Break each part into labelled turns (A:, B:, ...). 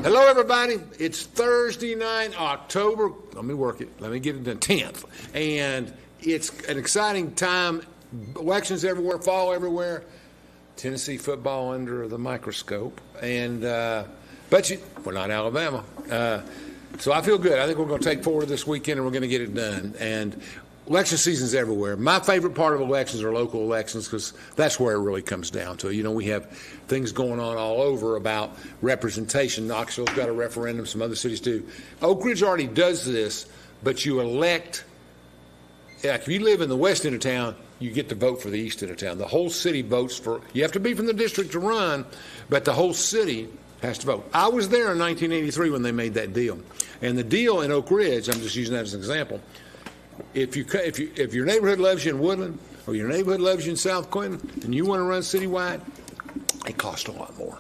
A: Hello, everybody. It's Thursday night, October. Let me work it. Let me get it to 10th. And it's an exciting time. Elections everywhere, fall everywhere. Tennessee football under the microscope. And but we're not Alabama. So I feel good. I think we're going to take forward this weekend and we're going to get it done. And election season's everywhere. My favorite part of elections are local elections because that's where it really comes down to. You know, we have things going on all over about representation. Knoxville's got a referendum. Some other cities do. Oak Ridge already does this, but you elect, like if you live in the west end of town, you get to vote for the east end of town. The whole city votes for, you have to be from the district to run, but the whole city has to vote. I was there in 1983 when they made that deal. And the deal in Oak Ridge, I'm just using that as an example, if your neighborhood loves you in Woodland or your neighborhood loves you in South Clinton and you want to run citywide, it costs a lot more.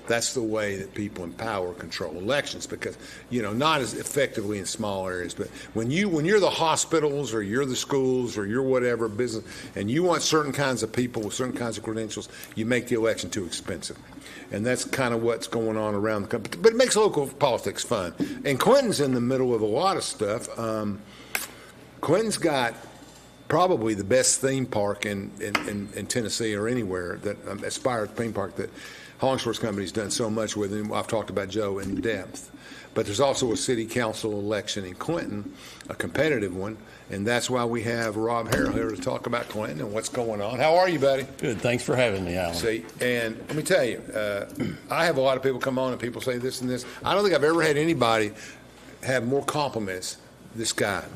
A: That's the way that people in power control elections because, you know, not as effectively in small areas. But when you're the hospitals or you're the schools or you're whatever business and you want certain kinds of people with certain kinds of credentials, you make the election too expensive. And that's kind of what's going on around the country. But it makes local politics fun. And Clinton's in the middle of a lot of stuff. Clinton's got probably the best theme park in Tennessee or anywhere, that Aspire theme park that Hollingsworth's company's done so much with, and I've talked about Joe in depth. But there's also a city council election in Clinton, a competitive one, and that's why we have Rob Herrell here to talk about Clinton and what's going on. How are you, buddy?
B: Good. Thanks for having me, Alan.
A: See, and let me tell you, I have a lot of people come on and people say this and this. I don't think I've ever had anybody have more compliments. This guy's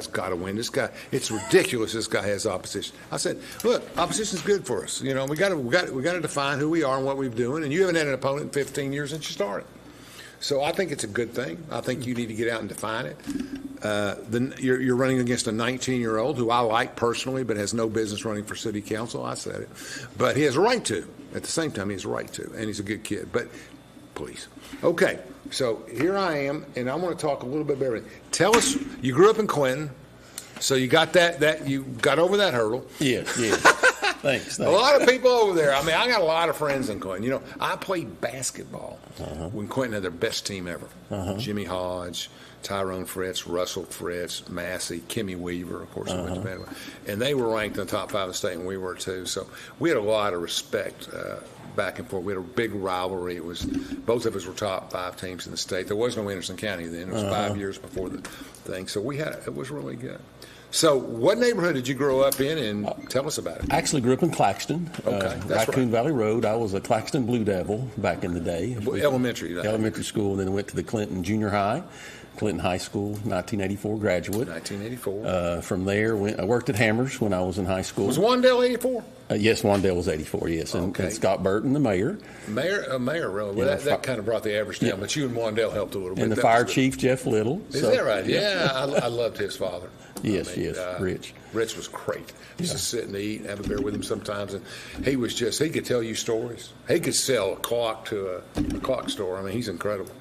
A: got to win. This guy, it's ridiculous. This guy has opposition. I said, look, opposition's good for us. You know, we got to define who we are and what we're doing. And you haven't had an opponent in 15 years since you started. So I think it's a good thing. I think you need to get out and define it. You're running against a 19-year-old who I like personally, but has no business running for city council. I said it, but he has a right to. At the same time, he has a right to, and he's a good kid. But please, okay. So here I am, and I want to talk a little bit about everything. Tell us, you grew up in Clinton, so you got that you got over that hurdle.
B: Yes. Thanks.
A: A lot of people over there. I mean, I got a lot of friends in Clinton. You know, I played basketball when Clinton had their best team ever. Jimmy Hodge, Tyrone Fritz, Russell Fritz, Massey, Kimmy Weaver, of course, went to bed. And they were ranked in the top 5 of the state, and we were too. So we had a lot of respect back and forth. We had a big rivalry. It was both of us were top 5 teams in the state. There was no Anderson County then. It was 5 years before the thing. So it was really good. So what neighborhood did you grow up in, and tell us about it?
B: I actually grew up in Claxton,
A: that's
B: Raccoon
A: right.
B: Valley Road. I was a Claxton Blue Devil back in the day.
A: Elementary
B: school, and then went to the Clinton Junior High. Clinton High School, 1984 graduate.
A: 1984.
B: From there, I worked at Hammers when I was in high school.
A: Was Wandale 84?
B: Yes, Wandale was 84, yes. And Scott Burton, the mayor.
A: Mayor, really? Well, that kind of brought the average down, but you and Wandale helped a little bit.
B: And the fire chief, Jeff Little.
A: Is that right? Yeah, I loved his father.
B: Yes, Rich.
A: Rich was great. Used to sit and eat and have a beer with him sometimes, and he could tell you stories. He could sell a clock to a clock store. I mean, he's incredible.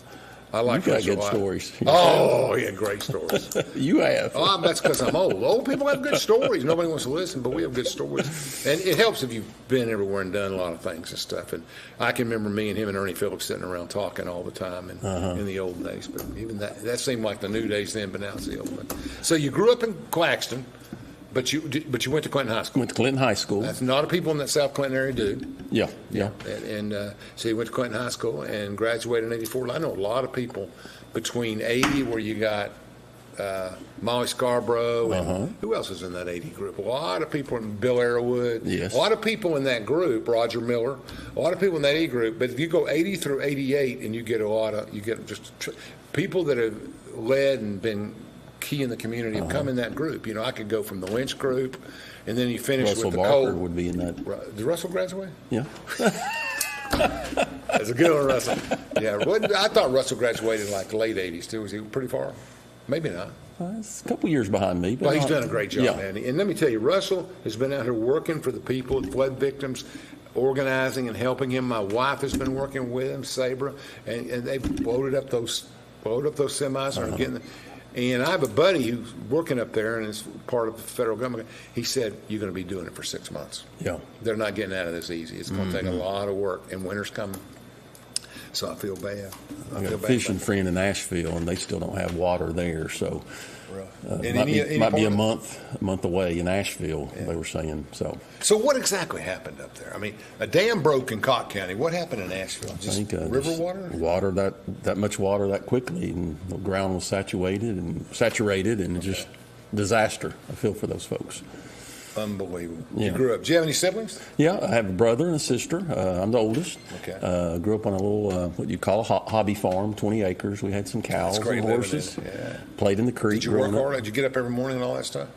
A: I like
B: You've got good stories.
A: Oh, he had great stories.
B: You have.
A: Oh, that's because I'm old. Old people have good stories. Nobody wants to listen, but we have good stories. And it helps if you've been everywhere and done a lot of things and stuff. And I can remember me and him and Ernie Phillips sitting around talking all the time in the old days. But even that seemed like the new days then, but now it's the old days. So you grew up in Claxton. But you went to Clinton High School.
B: Went to Clinton High School.
A: That's not a people in that South Clinton area do.
B: Yeah.
A: And so you went to Clinton High School and graduated in '84. I know a lot of people between '80, where you got Molly Scarborough, and who else is in that '80 group? A lot of people, Bill Arrowwood.
B: Yes.
A: A lot of people in that group, Roger Miller. A lot of people in that '80 group. But if you go '80 through '88, and you get just people that have led and been key in the community have come in that group. You know, I could go from the Lynch group, and then you finish
B: Russell
A: with the
B: Barker
A: Cole.
B: Would be in that.
A: Did Russell graduate?
B: Yeah.
A: That's a good one, Russell. Yeah, I thought Russell graduated in like late '80s too. Was he pretty far? Maybe not.
B: It's a couple years behind me. But
A: well, he's done a great job,
B: yeah.
A: man. And let me tell you, Russell has been out here working for the people, flood victims, organizing and helping him. My wife has been working with him, Sabra, and they've loaded up those semis and are getting them. And I have a buddy who's working up there and is part of the federal government. He said, you're going to be doing it for 6 months.
B: Yeah.
A: They're not getting out of this easy. It's going to take a lot of work, and winter's coming. So I feel bad.
B: I got a fishing friend in Asheville, and they still don't have water there. So
A: Might
B: be a month away in Asheville. Yeah. They were saying so.
A: So what exactly happened up there? I mean, a dam broke in Cott County. What happened in Asheville? Just river water?
B: Water that much water that quickly, and the ground was saturated, and just disaster. I feel for those folks.
A: Unbelievable. Yeah. You grew up. Do you have any siblings?
B: Yeah, I have a brother and a sister. I'm the oldest.
A: Okay.
B: Grew up on a little, what you call a hobby farm, 20 acres. We had some cows and horses.
A: Yeah.
B: Played in the creek.
A: Did you work hard? Did you get up every morning and all that stuff?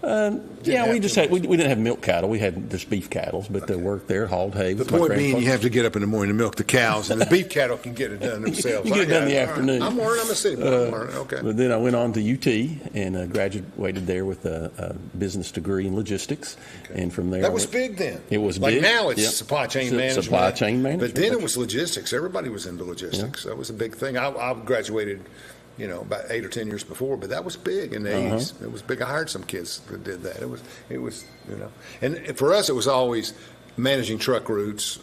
B: Yeah, we didn't have milk cattle. We had just beef cattle, but they worked there, hauled hay.
A: The point being, you have to get up in the morning to milk the cows, and the beef cattle can get it done themselves.
B: You get it done in the afternoon.
A: I'm learning. I'm a city boy. I'm learning. Okay.
B: But then I went on to UT and graduated there with a business degree in logistics, and from there.
A: That was big then.
B: It was
A: like
B: big.
A: Now it's supply chain management.
B: Supply chain management.
A: But then it was logistics. Everybody was into logistics. That was a big thing. I graduated, about 8 or 10 years before, but that was big in the 80s. It was big. I hired some kids that did that. It was, and for us it was always managing truck routes.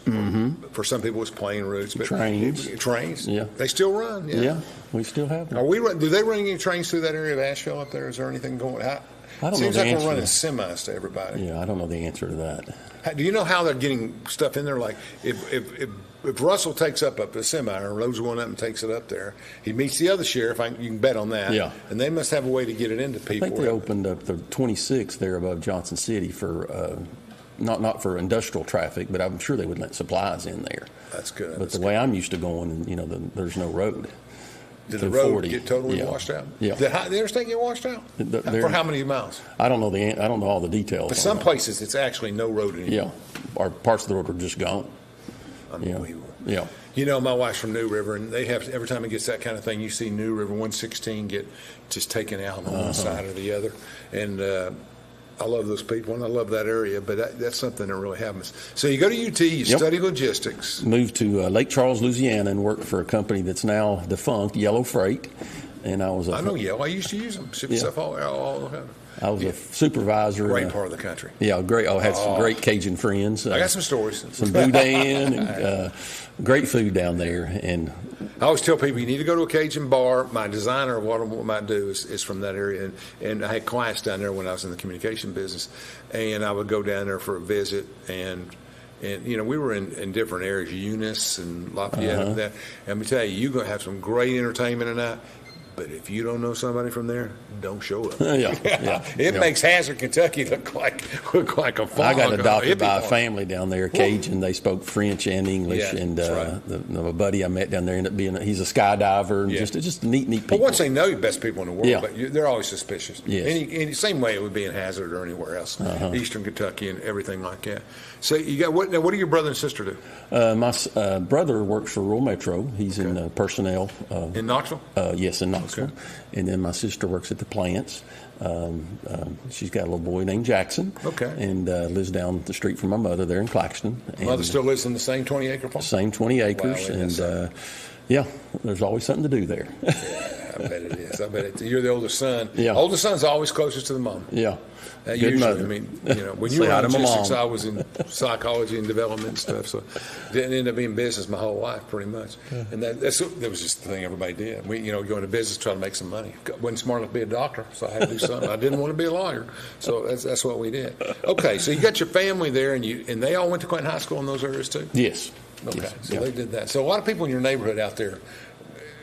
A: For some people it was plane routes, but trains. Yeah, they still run. Yeah,
B: we still have them.
A: Do they run any trains through that area of Asheville up there? Is there anything going?
B: I don't
A: Seems
B: know
A: like we're running semis to everybody.
B: Yeah, I don't know the answer to that.
A: Do you know how they're getting stuff in there? Like if Russell takes up a semi or loads one up and takes it up there, he meets the other sheriff. You can bet on that.
B: Yeah.
A: And they must have a way to get it into people.
B: I think they opened up the 26 there above Johnson City for not for industrial traffic, but I'm sure they would let supplies in there.
A: That's good.
B: But the way I'm used to going, there's no road.
A: Did the road get totally washed out?
B: Yeah.
A: Did the interstate get washed out? For how many miles?
B: I don't know all the details.
A: But some places it's actually no road anymore.
B: Yeah, or parts of the road are just gone.
A: Unbelievable.
B: Yeah.
A: My wife's from New River, and they have every time it gets that kind of thing, you see New River 116 get just taken out on one side or the other, and I love those people, and I love that area, but that's something that really happens. So you go to UT, you study logistics.
B: Moved to Lake Charles, Louisiana, and worked for a company that's now defunct, Yellow Freight. And I know
A: Yellow. I used to use them. Ship stuff all the time.
B: I was a supervisor.
A: Great part of the country.
B: Yeah, great. I had some great Cajun friends.
A: I got some stories.
B: Some boudin and great food down there. And
A: I always tell people you need to go to a Cajun bar. My designer of what I might do is from that area, and I had clients down there when I was in the communication business, and I would go down there for a visit, and we were in different areas, Eunice and Lafayette and that. And let me tell you, you're going to have some great entertainment tonight. But if you don't know somebody from there, don't show up. It makes Hazard, Kentucky look like a fog.
B: I got adopted by a family down there, Cajun. They spoke French and English, and a buddy I met down there ended up being he's a skydiver, and just neat people.
A: But once they know you, best people in the world, but they're always suspicious.
B: Yes.
A: Any same way it would be in Hazard or anywhere else, Eastern Kentucky and everything like that. So you got what do your brother and sister do?
B: My brother works for Rural Metro. He's in personnel.
A: In Knoxville?
B: Yes, in Knoxville.
A: Okay.
B: And then my sister works at the plants. She's got a little boy named Jackson.
A: Okay.
B: And lives down the street from my mother there in Claxton.
A: Mother still lives in the same 20-acre farm?
B: Same 20 acres. Wow, and there's always something to do there.
A: Yeah, I bet it is. I bet it. You're the oldest son.
B: Yeah.
A: Oldest son's always closest to the mom.
B: Yeah.
A: Usually, mother. I mean, when you were in logistics, I was in psychology and development and stuff, so didn't end up being business my whole life, pretty much. Yeah. And that was just the thing everybody did. We, go into business, try to make some money. Wasn't smart enough to be a doctor, so I had to do something. I didn't want to be a lawyer, so that's what we did. Okay, so you got your family there, and they all went to Clinton High School in those areas too?
B: Yes.
A: Okay,
B: yes.
A: So they did that. So a lot of people in your neighborhood out there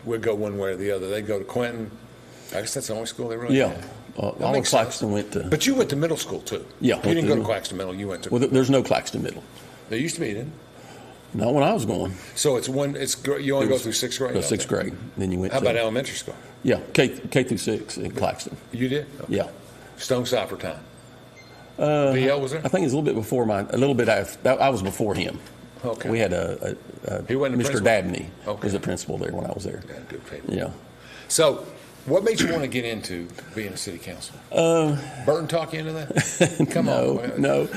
A: would go one way or the other. They go to Clinton. I guess that's the only school they really had.
B: All of Claxton went to.
A: But you went to middle school too.
B: Yeah.
A: You didn't go to Claxton Middle. You went to.
B: Well, there's no Claxton Middle.
A: There used to be, didn't?
B: Not when I was going.
A: So you only go through sixth grade.
B: Sixth grade. Then you went.
A: How about elementary school?
B: Yeah, K through 6 in Claxton.
A: You did? Okay.
B: Yeah.
A: Stone Cipher time. BL was there?
B: I think it's a little bit before a little bit after. I was before him.
A: Okay.
B: We had
A: he wasn't
B: Mr. Dabney was the
A: Okay.
B: principal there when I was there.
A: Yeah, good people.
B: Yeah.
A: So, what made you want to get into being a city councilman? Burton talk you into that? Come on.
B: No.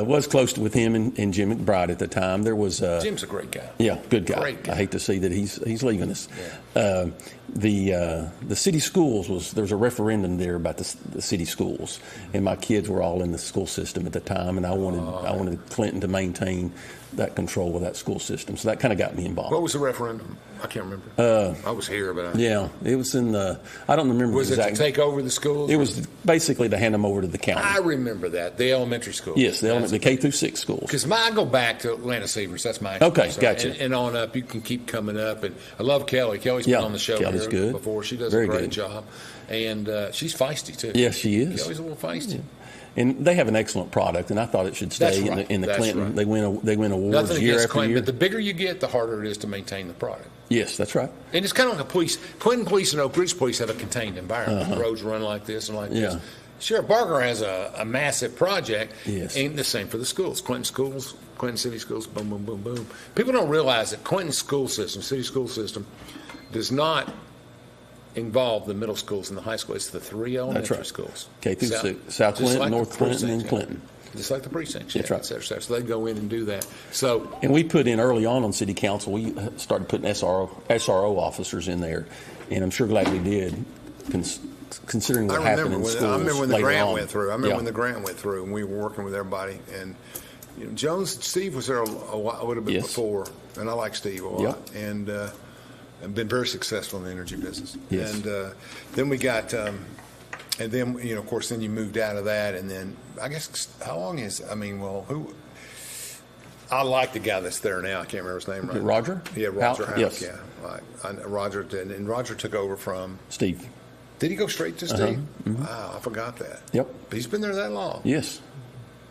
B: Was close with him and Jim McBride at the time. There was
A: Jim's a great guy.
B: Yeah, good guy.
A: Great guy.
B: I hate to see that he's leaving us.
A: Yeah.
B: The city schools there was a referendum there about the city schools, and my kids were all in the school system at the time, and I wanted Clinton to maintain that control of that school system. So that kind of got me involved.
A: What was the referendum? I can't remember. I was here, but
B: it was in the. I don't remember.
A: Was it to take over the schools?
B: It was basically to hand them over to the county.
A: I remember that, the elementary schools.
B: Yes, the K through 6 schools.
A: Because I go back to Atlanta Severs. That's my
B: okay. Gotcha.
A: And on up, you can keep coming up. And I love Kelly. Kelly's been on the show
B: Kelly's good.
A: before. She does
B: Very
A: a great
B: good.
A: job, and she's feisty too.
B: Yes, she is.
A: Kelly's a little feisty.
B: Yeah. And they have an excellent product, and I thought it should stay in the Clinton. Right. They win awards
A: Nothing
B: year after
A: Clinton,
B: year.
A: But the bigger you get, the harder it is to maintain the product.
B: Yes, that's right.
A: And it's kind of like a police. Clinton Police and Oak Ridge Police have a contained environment. The roads run like this and like this. Sheriff Barker has a massive project.
B: Yes.
A: And the same for the schools. Clinton City Schools, boom, boom, boom, boom. People don't realize that Clinton school system, city school system, does not involve the middle schools and the high schools. It's the 3 elementary schools.
B: K through 6. South Clinton, like North Clinton, and Clinton.
A: Just like the precincts.
B: That's right.
A: Et cetera, et cetera. So they go in and do that. So,
B: and we put in early on city council, we started putting SRO officers in there. And I'm sure glad we did, considering what happened in schools.
A: I remember when the grant went through.
B: When
A: the grant went through, and we were working with everybody. And Steve was there a little bit before, and I like Steve a lot. And been very successful in the energy business.
B: Yes.
A: And then we got, and then of course, then you moved out of that, and then I guess how long is? Who? I like the guy that's there now. I can't remember his name right.
B: Roger.
A: Yeah, Roger House.
B: Yes.
A: Yeah, Roger did, and Roger took over from
B: Steve.
A: Did he go straight to Steve?
B: Mm-hmm.
A: Wow, I forgot that.
B: Yep.
A: But he's been there that long.
B: Yes.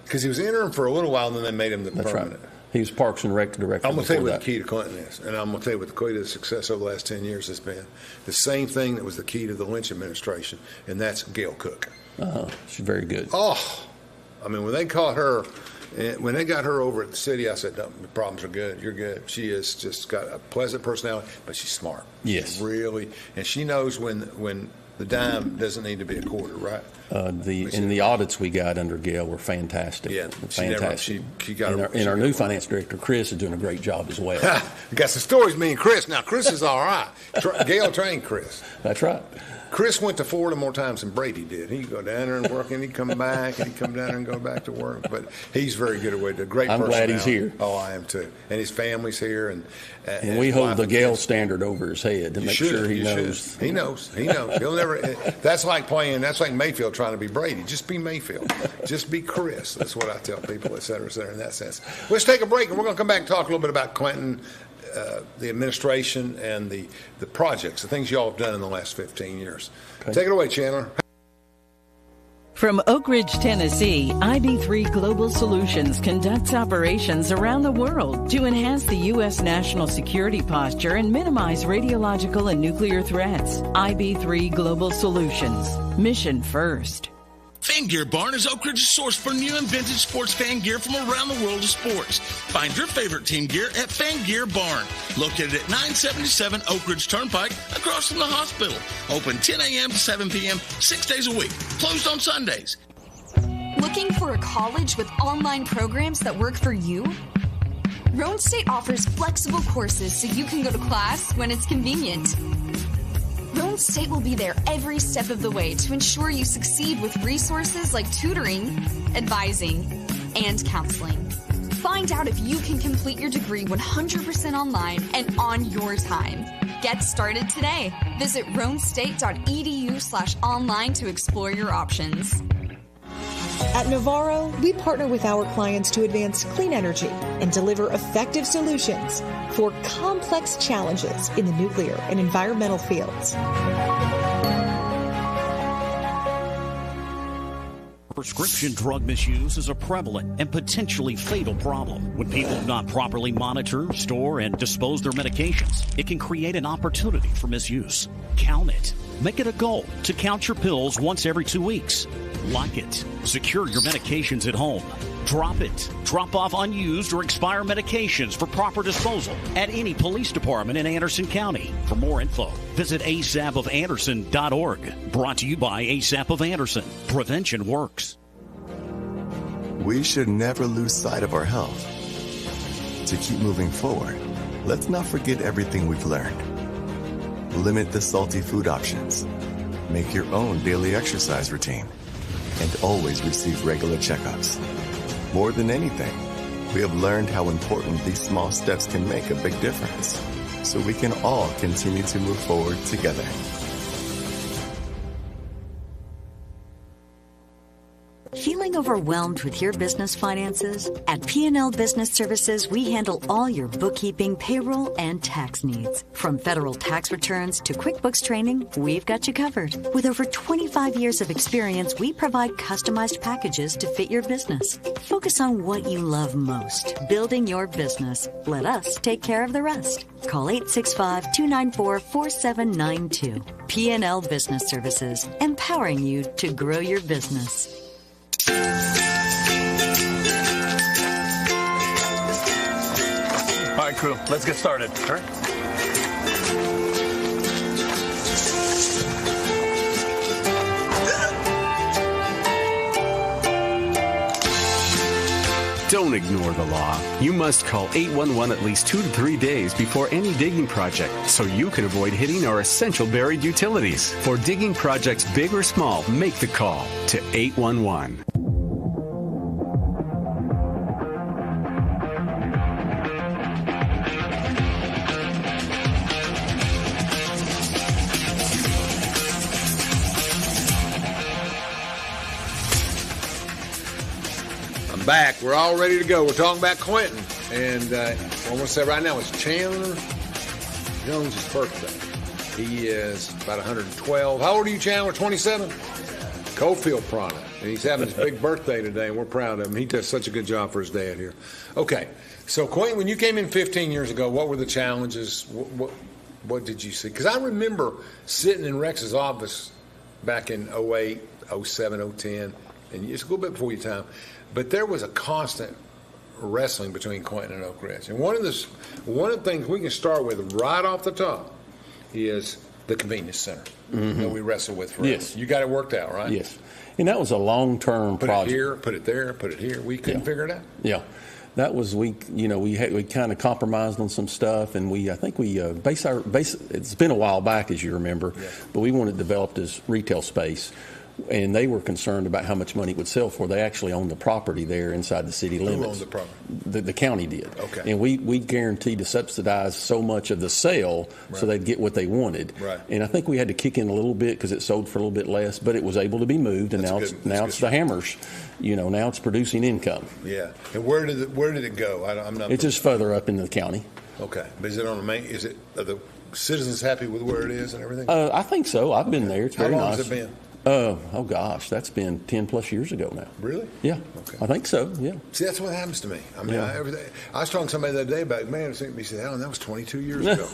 A: Because he was interim for a little while, and then they made him the permanent.
B: Right. He was Parks and Rec director.
A: I'm going to tell you what the key to Clinton is, and I'm going to tell you what the key to success over the last 10 years has been. The same thing that was the key to the Lynch administration, and that's Gail Cook.
B: She's very good.
A: Oh, when they caught her, when they got her over at the city, I said, no, the problems are good. You're good. She has just got a pleasant personality, but she's smart.
B: Yes.
A: She's really, and she knows when the dime doesn't need to be a quarter, right?
B: The audits we got under Gail were fantastic.
A: Yeah,
B: fantastic.
A: She got
B: and our new finance director, Chris, is doing a great job as well.
A: We got some stories, me and Chris. Now, Chris is all right. Gail trained Chris.
B: That's right.
A: Chris went to Florida more times than Brady did. He'd go down there and work, and he'd come back, and he'd come down there and go back to work. But he's very good at what he does. Great
B: I'm
A: personality.
B: glad he's here.
A: Oh, I am too. And his family's here. And
B: we hold the Gale standard over his head to make sure he knows.
A: He knows. He'll never. That's like Mayfield trying to be Brady. Just be Mayfield. Just be Chris. That's what I tell people, et cetera, in that sense. Let's take a break, and we're going to come back and talk a little bit about Clinton, the administration, and the projects, the things y'all have done in the last 15 years. Okay. Take it away, Chandler.
C: From Oak Ridge, Tennessee, IB3 Global Solutions conducts operations around the world to enhance the U.S. national security posture and minimize radiological and nuclear threats. IB3 Global Solutions. Mission first.
D: Fan Gear Barn is Oak Ridge's source for new and vintage sports fan gear from around the world of sports. Find your favorite team gear at Fan Gear Barn, located at 977 Oak Ridge Turnpike, across from the hospital. Open 10 a.m. to 7 p.m., 6 days a week. Closed on Sundays.
E: Looking for a college with online programs that work for you? Roane State offers flexible courses so you can go to class when it's convenient. Roane State will be there every step of the way to ensure you succeed with resources like tutoring, advising, and counseling. Find out if you can complete your degree 100% online and on your time. Get started today. Visit roanstate.edu/online to explore your options.
F: At Navarro, we partner with our clients to advance clean energy and deliver effective solutions for complex challenges in the nuclear and environmental fields.
G: Prescription drug misuse is a prevalent and potentially fatal problem. When people do not properly monitor, store, and dispose their medications, it can create an opportunity for misuse. Count it. Make it a goal to count your pills once every 2 weeks. Lock it. Secure your medications at home. Drop it. Drop off unused or expired medications for proper disposal at any police department in Anderson County. For more info, visit asapofanderson.org. Brought to you by ASAP of Anderson. Prevention works.
H: We should never lose sight of our health. To keep moving forward, let's not forget everything we've learned. Limit the salty food options. Make your own daily exercise routine. And always receive regular checkups. More than anything, We have learned how important these small steps can make a big difference, so we can all continue to move forward together.
I: Feeling overwhelmed with your business finances? At P&L Business Services, we handle all your bookkeeping, payroll, and tax needs. From federal tax returns to QuickBooks training, we've got you covered. With over 25 years of experience, we provide customized packages to fit your business. Focus on what you love most, building your business. Let us take care of the rest. Call 865-294-4792. P&L Business Services, empowering you to grow your business.
G: All right, crew, let's get started. All right.
J: Don't ignore the law. You must call 811 at least 2 to 3 days before any digging project so you can avoid hitting our essential buried utilities. For digging projects big or small, make the call to 811.
A: Back. We're all ready to go. We're talking about Quentin. And what I'm going to say right now is Chandler Jones' birthday. He is about 112. How old are you, Chandler? 27? Cofield product. And he's having his big birthday today, and we're proud of him. He does such a good job for his dad here. Okay. So, Quentin, when you came in 15 years ago, what were the challenges? What did you see? Because I remember sitting in Rex's office back in 08, 07, 010, and it's a little bit before your time. But there was a constant wrestling between Quentin and Oak Ridge. And one of the things we can start with right off the top is the convenience center that we wrestled with forever.
B: Yes.
A: You got it worked out, right?
B: Yes. And that was a long-term project.
A: Put it here, put it there, put it here. We couldn't figure it out.
B: Yeah. That was, we kind of compromised on some stuff, and I think it's been a while back, as you remember, but we wanted it developed as retail space. And they were concerned about how much money it would sell for. They actually owned the property there inside the city limits.
A: Who owned the property?
B: The county did.
A: Okay.
B: And we guaranteed to subsidize so much of the sale so they'd get what they wanted.
A: Right.
B: And I think we had to kick in a little bit because it sold for a little bit less, but it was able to be moved, and now it's the Hammers. Now it's producing income.
A: Yeah. And where did it go? I'm not.
B: It's just further up in the county.
A: Okay. But is it on the main? Are the citizens happy with where it is and everything?
B: I think so. I've been there. It's very nice.
A: How long has it been?
B: Oh gosh, that's been 10 plus years ago now.
A: Really?
B: Yeah.
A: Okay.
B: I think so. Yeah.
A: See, that's what happens to me. I mean, I was talking to somebody the other day about, man, he said, Alan, that was 22 years ago.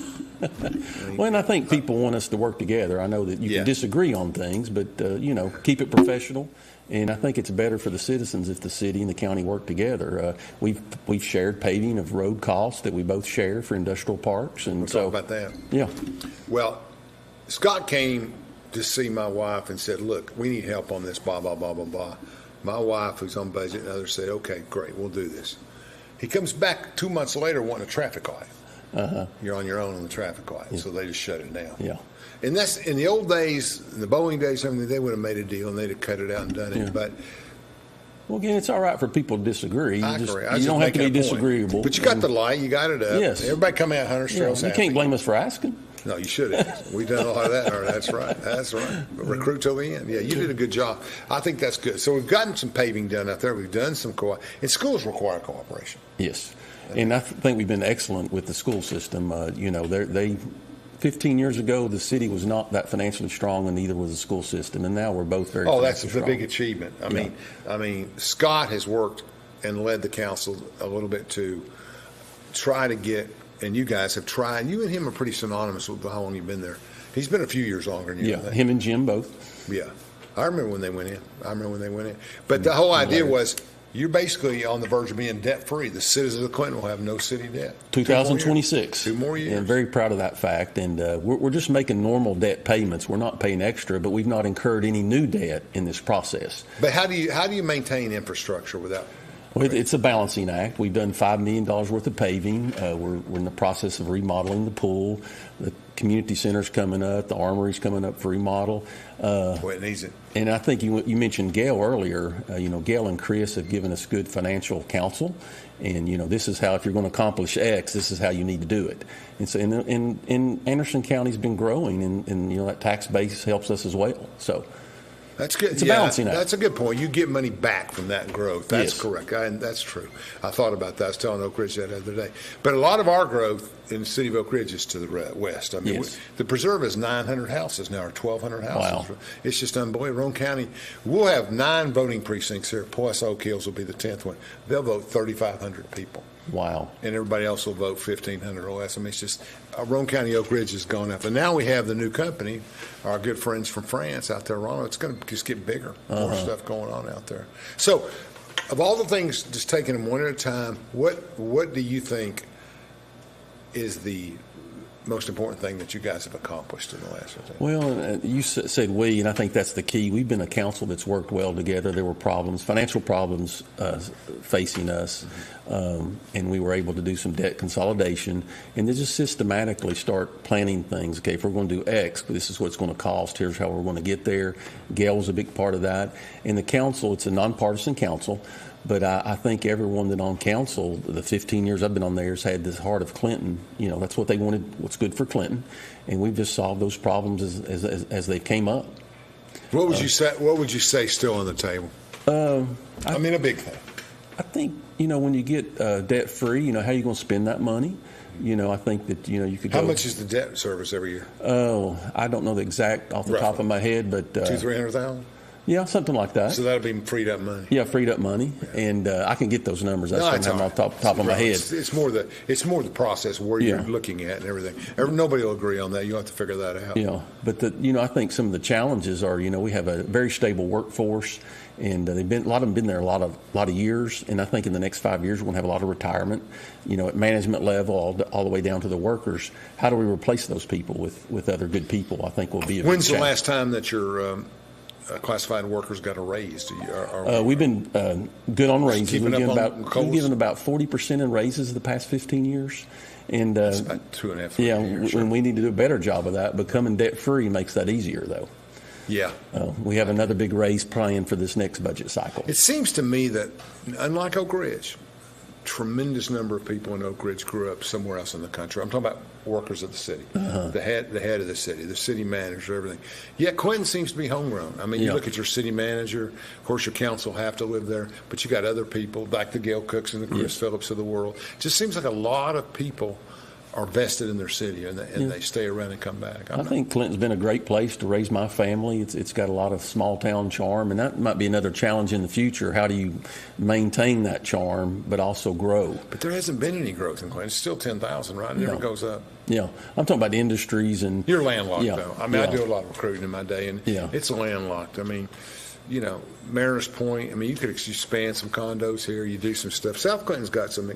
B: Well, and I think people want us to work together. I know that you can disagree on things, but keep it professional. And I think it's better for the citizens if the city and the county work together. We've shared paving of road costs that we both share for industrial parks, and
A: we'll talk about that.
B: Yeah.
A: Well, Scott came to see my wife and said, look, we need help on this, blah, blah, blah, blah, blah. My wife, who's on budget, and others said, okay, great, we'll do this. He comes back 2 months later wanting a traffic light. You're on your own on the traffic light, so they just shut it down.
B: Yeah.
A: And that's, in the old days, in the Boeing days, everything, they would have made a deal and they'd have cut it out and done it. But
B: well, again, it's all right for people to disagree.
A: I agree.
B: You don't have to be disagreeable.
A: But you got the light, you got it up.
B: Yes.
A: Everybody come out Hunter's Trail's
B: happy. You can't blame us for asking.
A: No, you should have. We've done a lot of that. That's right. That's right. Recruit till the end. Yeah, you did a good job. I think that's good. So we've gotten some paving done out there. We've done some and schools require cooperation.
B: Yes. And I think we've been excellent with the school system. 15 years ago, the city was not that financially strong, and neither was the school system. And now we're both very.
A: Oh, that's the
B: strong.
A: big achievement. I mean, Scott has worked and led the council a little bit to try to get. And you guys have tried. You and him are pretty synonymous with how long you've been there. He's been a few years longer than you.
B: Yeah, him and Jim both.
A: Yeah. I remember when they went in. But the whole idea was you're basically on the verge of being debt-free. The citizens of Clinton will have no city debt.
B: 2026.
A: 2 more years.
B: And I'm very proud of that fact. And we're just making normal debt payments. We're not paying extra, but we've not incurred any new debt in this process.
A: But how do you maintain infrastructure without?
B: Well, it's a balancing act. We've done $5 million worth of paving. We're in the process of remodeling the pool. community center's coming up, the armory's coming up for remodel.
A: Boy, it needs it.
B: And I think you mentioned Gail earlier. Gail and Chris have given us good financial counsel. And, this is how, if you're going to accomplish X, this is how you need to do it. And so, and Anderson County's been growing, and that tax base helps us as well. So
A: that's good.
B: It's a balancing act.
A: That's a good point. You get money back from that growth. That's
B: Yes.
A: correct. That's true. I thought about that. I was telling Oak Ridge that the other day. But a lot of our growth in the city of Oak Ridge is to the west. I mean,
B: Yes.
A: the preserve is 900 houses now, or 1,200 houses.
B: Wow.
A: It's just unbelievable. Roane County, we'll have 9 voting precincts here, plus Oak Hills will be the 10th one. They'll vote 3,500 people.
B: Wow.
A: And everybody else will vote 1,500 or less. I mean, it's just Roane County Oak Ridge has gone up. And now we have the new company, our good friends from France out there, Ronald. It's going to just get bigger. More stuff going on out there. So, of all the things, just taking them one at a time, what do you think is the most important thing that you guys have accomplished in the last 15 years?
B: Well, you said we, and I think that's the key. We've been a council that's worked well together. There were problems, financial problems facing us, and we were able to do some debt consolidation and to just systematically start planning things. Okay, if we're going to do X, this is what it's going to cost. Here's how we're going to get there. Gail was a big part of that. And the council, it's a nonpartisan council. But I think everyone that on council, the 15 years I've been on there, has had this heart of Clinton. That's what they wanted, what's good for Clinton. And we've just solved those problems as they came up.
A: What would you say? What would you say still on the table? I mean, a big thing.
B: I think, when you get debt free, how are you going to spend that money? I think that, you could go.
A: How much is the debt service every year?
B: Oh, I don't know the exact off the top of my head, but.
A: 200,000-300,000?
B: Yeah, something like that.
A: So that'll be freed up money.
B: Yeah, freed up money, and I can get those numbers. I just don't have them off the top of my head.
A: It's more the process where you're looking at and everything. Nobody will agree on that. You'll have to figure that out.
B: Yeah, but I think some of the challenges are, we have a very stable workforce, and a lot of them been there a lot of years. And I think in the next 5 years we're going to have a lot of retirement. At management level, all the way down to the workers. How do we replace those people with other good people? I think will be.
A: When's the last time that your classified workers got a raise?
B: We've been good on raises. We've given about 40% in raises the past 15 years. And
A: that's about 2.5 years.
B: Yeah, we need to do a better job of that. Becoming debt-free makes that easier, though.
A: Yeah.
B: We have another big raise planned for this next budget cycle.
A: It seems to me that, unlike Oak Ridge, tremendous number of people in Oak Ridge grew up somewhere else in the country. I'm talking about workers of the city, the head of the city manager, everything. Yet Clinton seems to be homegrown. I mean, you look at your city manager, of course your council have to live there, but you got other people like the Gail Cooks and the Chris Phillips of the world. It just seems like a lot of people are vested in their city, and they stay around and come back.
B: I think Clinton's been a great place to raise my family. It's got a lot of small town charm, and that might be another challenge in the future. How do you maintain that charm but also grow?
A: But there hasn't been any growth in Clinton. It's still 10,000, right? It never goes up.
B: Yeah, I'm talking about industries and.
A: You're landlocked, though. I mean, I do a lot of recruiting in my day, and it's landlocked. I mean, Mariners Point. I mean, you could expand some condos here. You do some stuff. South Clinton's got some,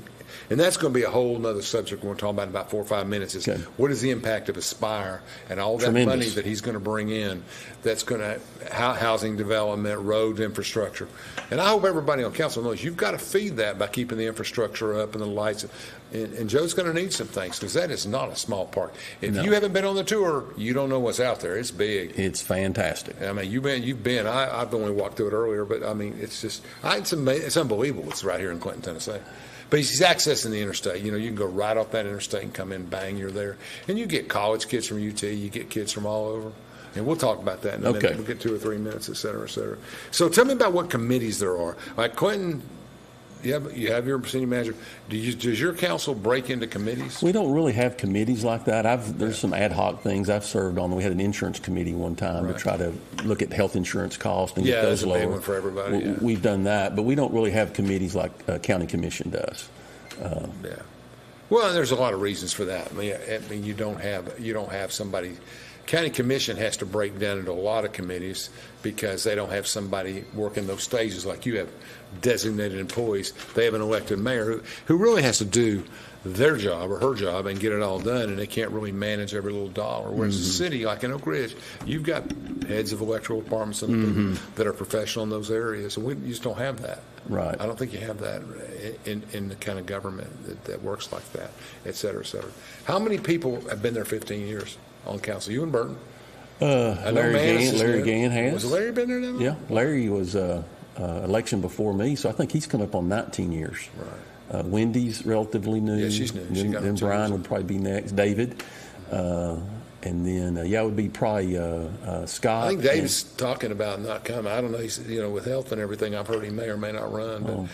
A: and that's going to be a whole other subject we're going to talk about in about 4 or 5 minutes. Is what is the impact of Aspire and all that money that he's going to bring in? That's going to housing development, road infrastructure, and I hope everybody on council knows you've got to feed that by keeping the infrastructure up and the lights. And Joe's going to need some things because that is not a small park. If you haven't been on the tour, you don't know what's out there. It's big.
B: It's fantastic.
A: I mean, you've been. I've only walked through it earlier, but I mean, it's just it's unbelievable. It's right here in Clinton, Tennessee. But he's accessing the interstate. You can go right off that interstate and come in, bang, you're there. And you get college kids from UT. You get kids from all over. And we'll talk about that in a minute. We'll get 2 or 3 minutes, et cetera, et cetera. So tell me about what committees there are. Like Clinton. You have your city manager. Does your council break into committees?
B: We don't really have committees like that. There's some ad hoc things I've served on. We had an insurance committee one time to try to look at health insurance costs and get those lower.
A: Yeah, that's a big one for everybody.
B: We've done that, but we don't really have committees like County Commission does.
A: Well, there's a lot of reasons for that. I mean, you don't have somebody. County Commission has to break down into a lot of committees because they don't have somebody working those stages like you have designated employees. They have an elected mayor who really has to do their job or her job and get it all done, and they can't really manage every little dollar. Whereas the city, like in Oak Ridge, you've got heads of electoral departments and that are professional in those areas, and we just don't have that.
B: Right.
A: I don't think you have that in the kind of government that works like that, et cetera, et cetera. How many people have been there 15 years? on council? You and Burton.
B: Larry Gann has.
A: Was Larry been there now?
B: Yeah, Larry was election before me, so I think he's come up on 19 years.
A: Right.
B: Wendy's relatively new.
A: Yeah, she's new.
B: Then Brian would probably be next. David. And then, it would be probably Scott.
A: I think Dave's talking about not coming. I don't know. He's, with health and everything, I've heard he may or may not run.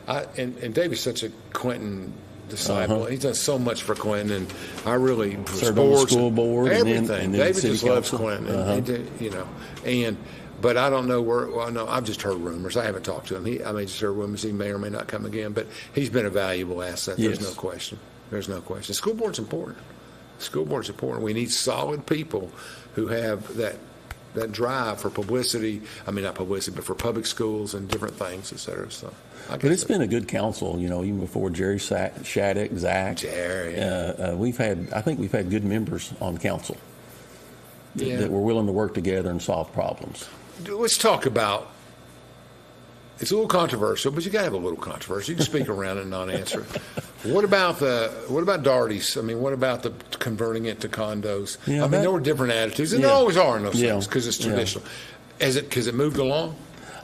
A: But, and Dave is such a Quentin disciple. He's done so much for Quentin, and I really
B: served on the school board,
A: everything.
B: And then
A: David just loves
B: council.
A: Quentin, but I don't know where. Well, no, I've just heard rumors. I haven't talked to him. I just heard rumors he may or may not come again. But he's been a valuable asset.
B: Yes.
A: There's no question. School board's important. School board's important. We need solid people who have that drive for publicity. I mean, not publicity, but for public schools and different things, et cetera. So,
B: but it's been a good council, even before Jerry Shattuck, Zach.
A: Jerry.
B: I think we've had good members on council that were willing to work together and solve problems.
A: Let's talk about. It's a little controversial, but you got to have a little controversy. You can speak around it and not answer it. What about Darty's? I mean, what about the converting it to condos?
B: Yeah,
A: there were different attitudes, and there always are in those things because it's traditional. Because it moved along?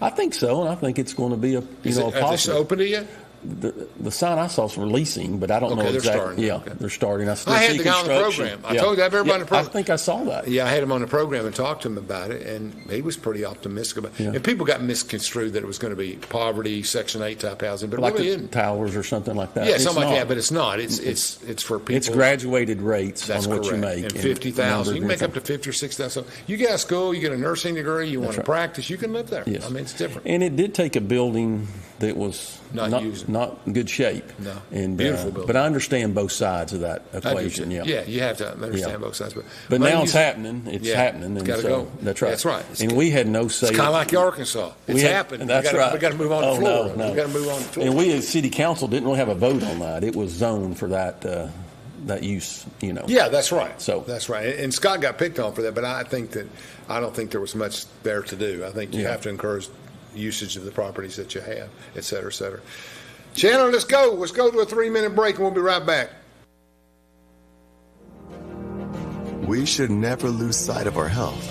B: I think so, and I think it's going to be a
A: Have
B: positive.
A: they opened it yet?
B: The sign I saw is releasing, but I don't know exactly.
A: They're starting.
B: They're starting.
A: I had the guy on the program. I told you, I have everybody on the program.
B: I think I saw that.
A: Yeah, I had him on the program and talked to him about it, and he was pretty optimistic about it. Yeah. And people got misconstrued that it was going to be poverty, Section 8 type housing, but
B: like
A: it really
B: isn't. Towers or something like that.
A: Yeah, something like that, but it's not. It's for people.
B: It's graduated rates on what you make.
A: And 50,000. You can make up to 50 or 60,000. You get out of school, you get a nursing degree, you want to practice, you can live there.
B: Yes.
A: I mean, it's different.
B: And it did take a building that was not in good shape.
A: No.
B: And,
A: beautiful building.
B: But I understand both sides of that equation.
A: Yeah, you have to understand both sides.
B: But now it's happening. It's happening.
A: It's got to go.
B: That's right.
A: That's right.
B: And we had no say.
A: It's kind of like Arkansas. It's happened.
B: That's right.
A: We got to move on to Florida.
B: No.
A: We got to move on to Florida.
B: And we as city council didn't really have a vote on that. It was zoned for that use.
A: Yeah, that's right.
B: So
A: that's right. And Scott got picked on for that, but I don't think there was much there to do. I think you have to encourage usage of the properties that you have, et cetera, et cetera. Chandler, let's go. Let's go to a 3-minute break, and we'll be right back.
H: We should never lose sight of our health.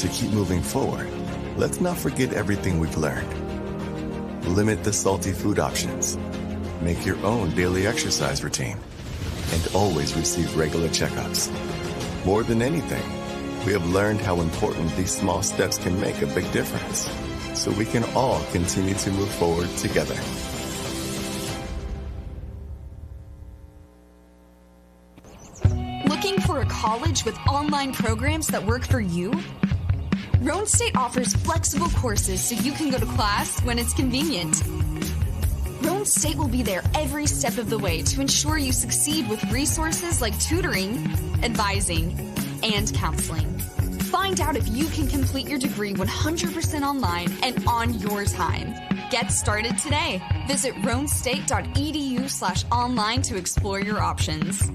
H: To keep moving forward, let's not forget everything we've learned. Limit the salty food options. Make your own daily exercise routine. And always receive regular checkups. More than anything, we have learned how important these small steps can make a big difference. So we can all continue to move forward together.
E: Looking for a college with online programs that work for you? Roan State offers flexible courses so you can go to class when it's convenient. Roan State will be there every step of the way to ensure you succeed with resources like tutoring, advising, and counseling. Find out if you can complete your degree 100% online and on your time. Get started today. Visit roanstate.edu/online to explore your options.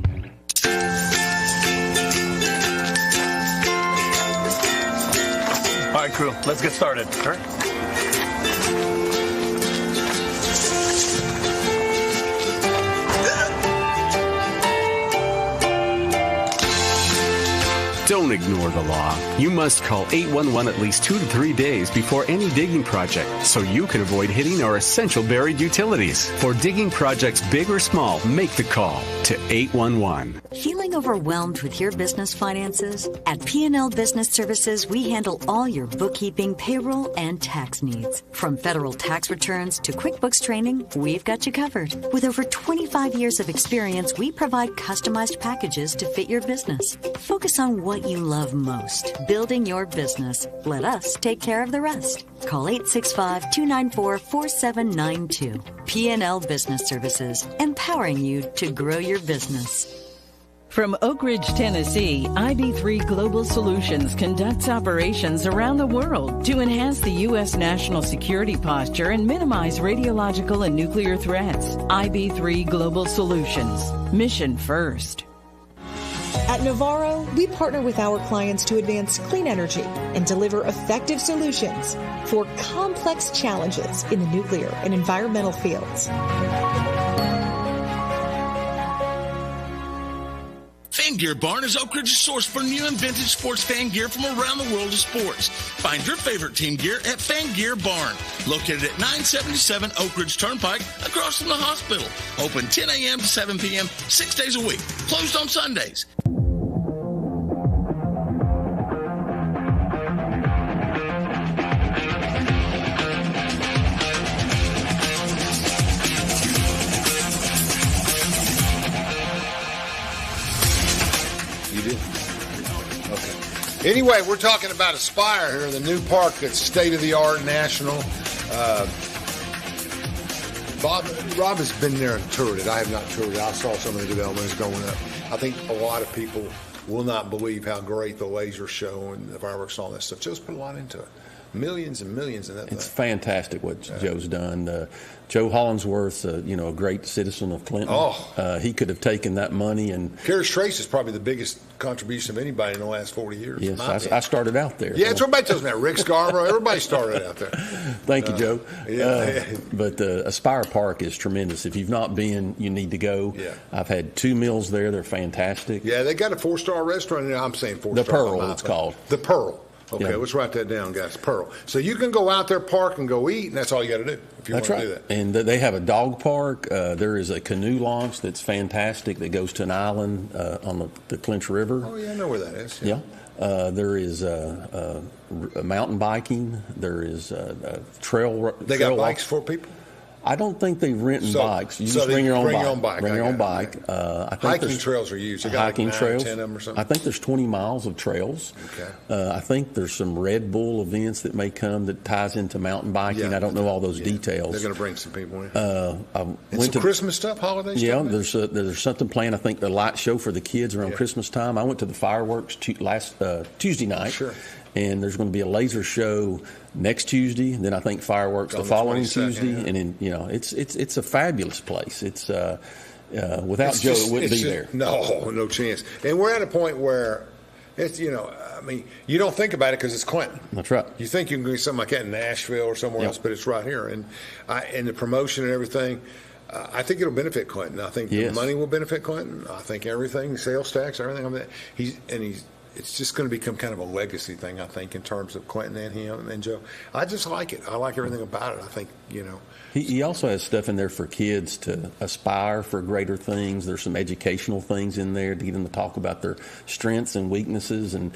K: All right, crew, let's get started. Sure.
J: Don't ignore the law. You must call 811 at least 2 to 3 days before any digging project so you can avoid hitting our essential buried utilities. For digging projects big or small, make the call to 811.
I: Feeling overwhelmed with your business finances? At P&L Business Services, we handle all your bookkeeping, payroll, and tax needs. From federal tax returns to QuickBooks training, we've got you covered. With over 25 years of experience, we provide customized packages to fit your business. Focus on what you love most, building your business. Let us take care of the rest. Call 865-294-4792. P&L Business Services, empowering you to grow your business.
C: From Oak Ridge, Tennessee, IB3 Global Solutions conducts operations around the world to enhance the U.S. national security posture and minimize radiological and nuclear threats. IB3 Global Solutions. Mission first.
F: At Navarro, we partner with our clients to advance clean energy and deliver effective solutions for complex challenges in the nuclear and environmental fields.
D: Fan Gear Barn is Oak Ridge's source for new and vintage sports fan gear from around the world of sports. Find your favorite team gear at Fan Gear Barn, located at 977 Oak Ridge Turnpike, across from the hospital. Open 10 a.m. to 7 p.m., 6 days a week. Closed on Sundays.
A: Anyway, we're talking about Aspire here, the new park that's state-of-the-art, national. Rob has been there and toured it. I have not toured it. I saw some of the developments going up. I think a lot of people will not believe how great the laser show and the fireworks and all that stuff. Joe's put a lot into it. Millions and millions in that thing.
B: It's fantastic what Joe's done. Joe Hollingsworth's, a great citizen of Clinton. He could have taken that money and...
A: Carriage Trace is probably the biggest contribution of anybody in the last 40 years.
B: Yes, I started out there.
A: Yeah, everybody tells me that. Rick Scarborough, everybody started out there.
B: Thank you, Joe. But Aspire Park is tremendous. If you've not been, you need to go.
A: Yeah.
B: I've had 2 meals there. They're fantastic.
A: Yeah, they got a 4-star restaurant in there. I'm saying 4-star.
B: The Pearl, it's called.
A: The Pearl. Okay, let's write that down, guys. Pearl. So you can go out there, park, and go eat, and that's all you got to do if you want to do that.
B: And they have a dog park. There is a canoe launch that's fantastic that goes to an island on the Clinch River.
A: Oh, yeah, I know where that is.
B: Yeah. There is mountain biking. There is trail.
A: They got bikes for people?
B: I don't think they rent bikes. You just bring your own bike. Bring your own bike. I think
A: hiking trails are used. You got
B: hiking
A: like 9
B: trails.
A: Or 10 of them or something?
B: I think there's 20 miles of trails.
A: Okay.
B: I think there's some Red Bull events that may come that ties into mountain biking.
A: Yeah.
B: I don't know all those details.
A: They're going to bring some people in.
B: And
A: some Christmas stuff, holiday stuff?
B: Yeah, there's something planned. I think the light show for the kids around Christmas time. I went to the fireworks last Tuesday night.
A: Sure.
B: And there's going to be a laser show next Tuesday. And then I think fireworks the following Tuesday. Yeah. And then it's a fabulous place. It's without Joe, it wouldn't be there.
A: No chance. And we're at a point where it's you don't think about it because it's Clinton.
B: That's right.
A: You think you can do something like that in Nashville or somewhere else, but it's right here. And the promotion and everything. I think it'll benefit Clinton. I think the money will benefit Clinton. I think everything, sales tax, everything. I mean, it's just going to become kind of a legacy thing, I think, in terms of Clinton and him and Joe. I just like it. I like everything about it. I think,
B: He also has stuff in there for kids to aspire for greater things. There's some educational things in there to get them to talk about their strengths and weaknesses and,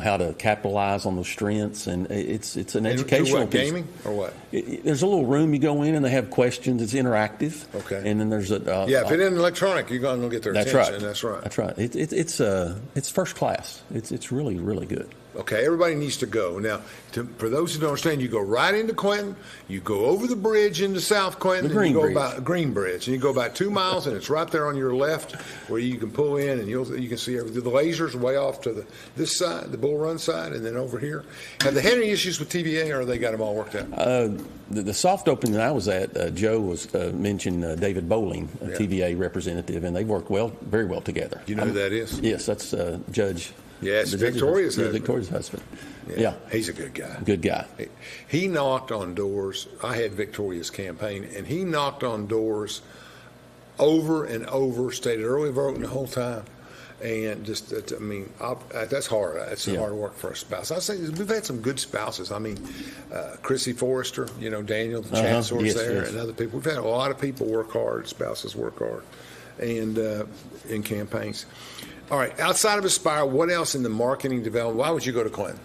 B: how to capitalize on those strengths. And it's an educational piece.
A: Gaming or what?
B: There's a little room you go in and they have questions. It's interactive.
A: Okay.
B: And then there's a...
A: if it isn't electronic, you're going to get their attention. That's right.
B: That's right. It's first class. It's really, really good.
A: Okay, everybody needs to go. Now, for those who don't understand, you go right into Clinton, you go over the bridge into South Clinton, and you go about Green Bridge, and you go about 2 miles, and it's right there on your left where you can pull in, and you can see everything. The lasers way off to this side, the Bull Run side, and then over here. Have they had any issues with TVA, or they got them all worked out?
B: The soft opening that I was at, Joe was mentioned David Bowling, a TVA representative, and they work very well together.
A: You know who that is?
B: Yes, that's Judge.
A: Yes, Victoria's husband.
B: Victoria's husband.
A: Yeah. He's a good guy.
B: Good guy.
A: He knocked on doors. I had Victoria's campaign, and he knocked on doors over and over, stayed early voting the whole time. And just, that's hard. That's hard work for a spouse. I say we've had some good spouses. I mean, Chrissy Forrester, Daniel, the chancellor's there, and other people. We've had a lot of people work hard, spouses work hard, and in campaigns. All right, outside of Aspire, what else in the marketing development? Why would you go to Clinton?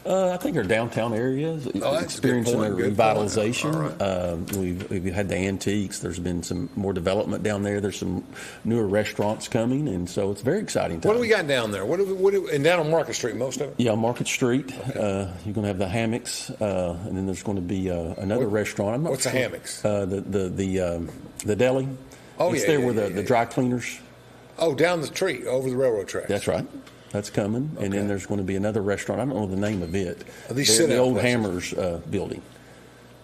B: I think our downtown areas experiencing a revitalization. Right. We've had the antiques. There's been some more development down there. There's some newer restaurants coming, and so it's very exciting time.
A: What do we got down there? And down on Market Street, most of it?
B: Yeah, Market Street. Okay. You're going to have the Hammocks, and then there's going to be another restaurant. I'm not
A: What's
B: sure.
A: the Hammocks?
B: The deli. It's there where the dry cleaners.
A: Oh, down the street, over the railroad tracks.
B: That's right. That's coming. Okay. And then there's going to be another restaurant. I don't know the name of it.
A: The
B: old Hammers building.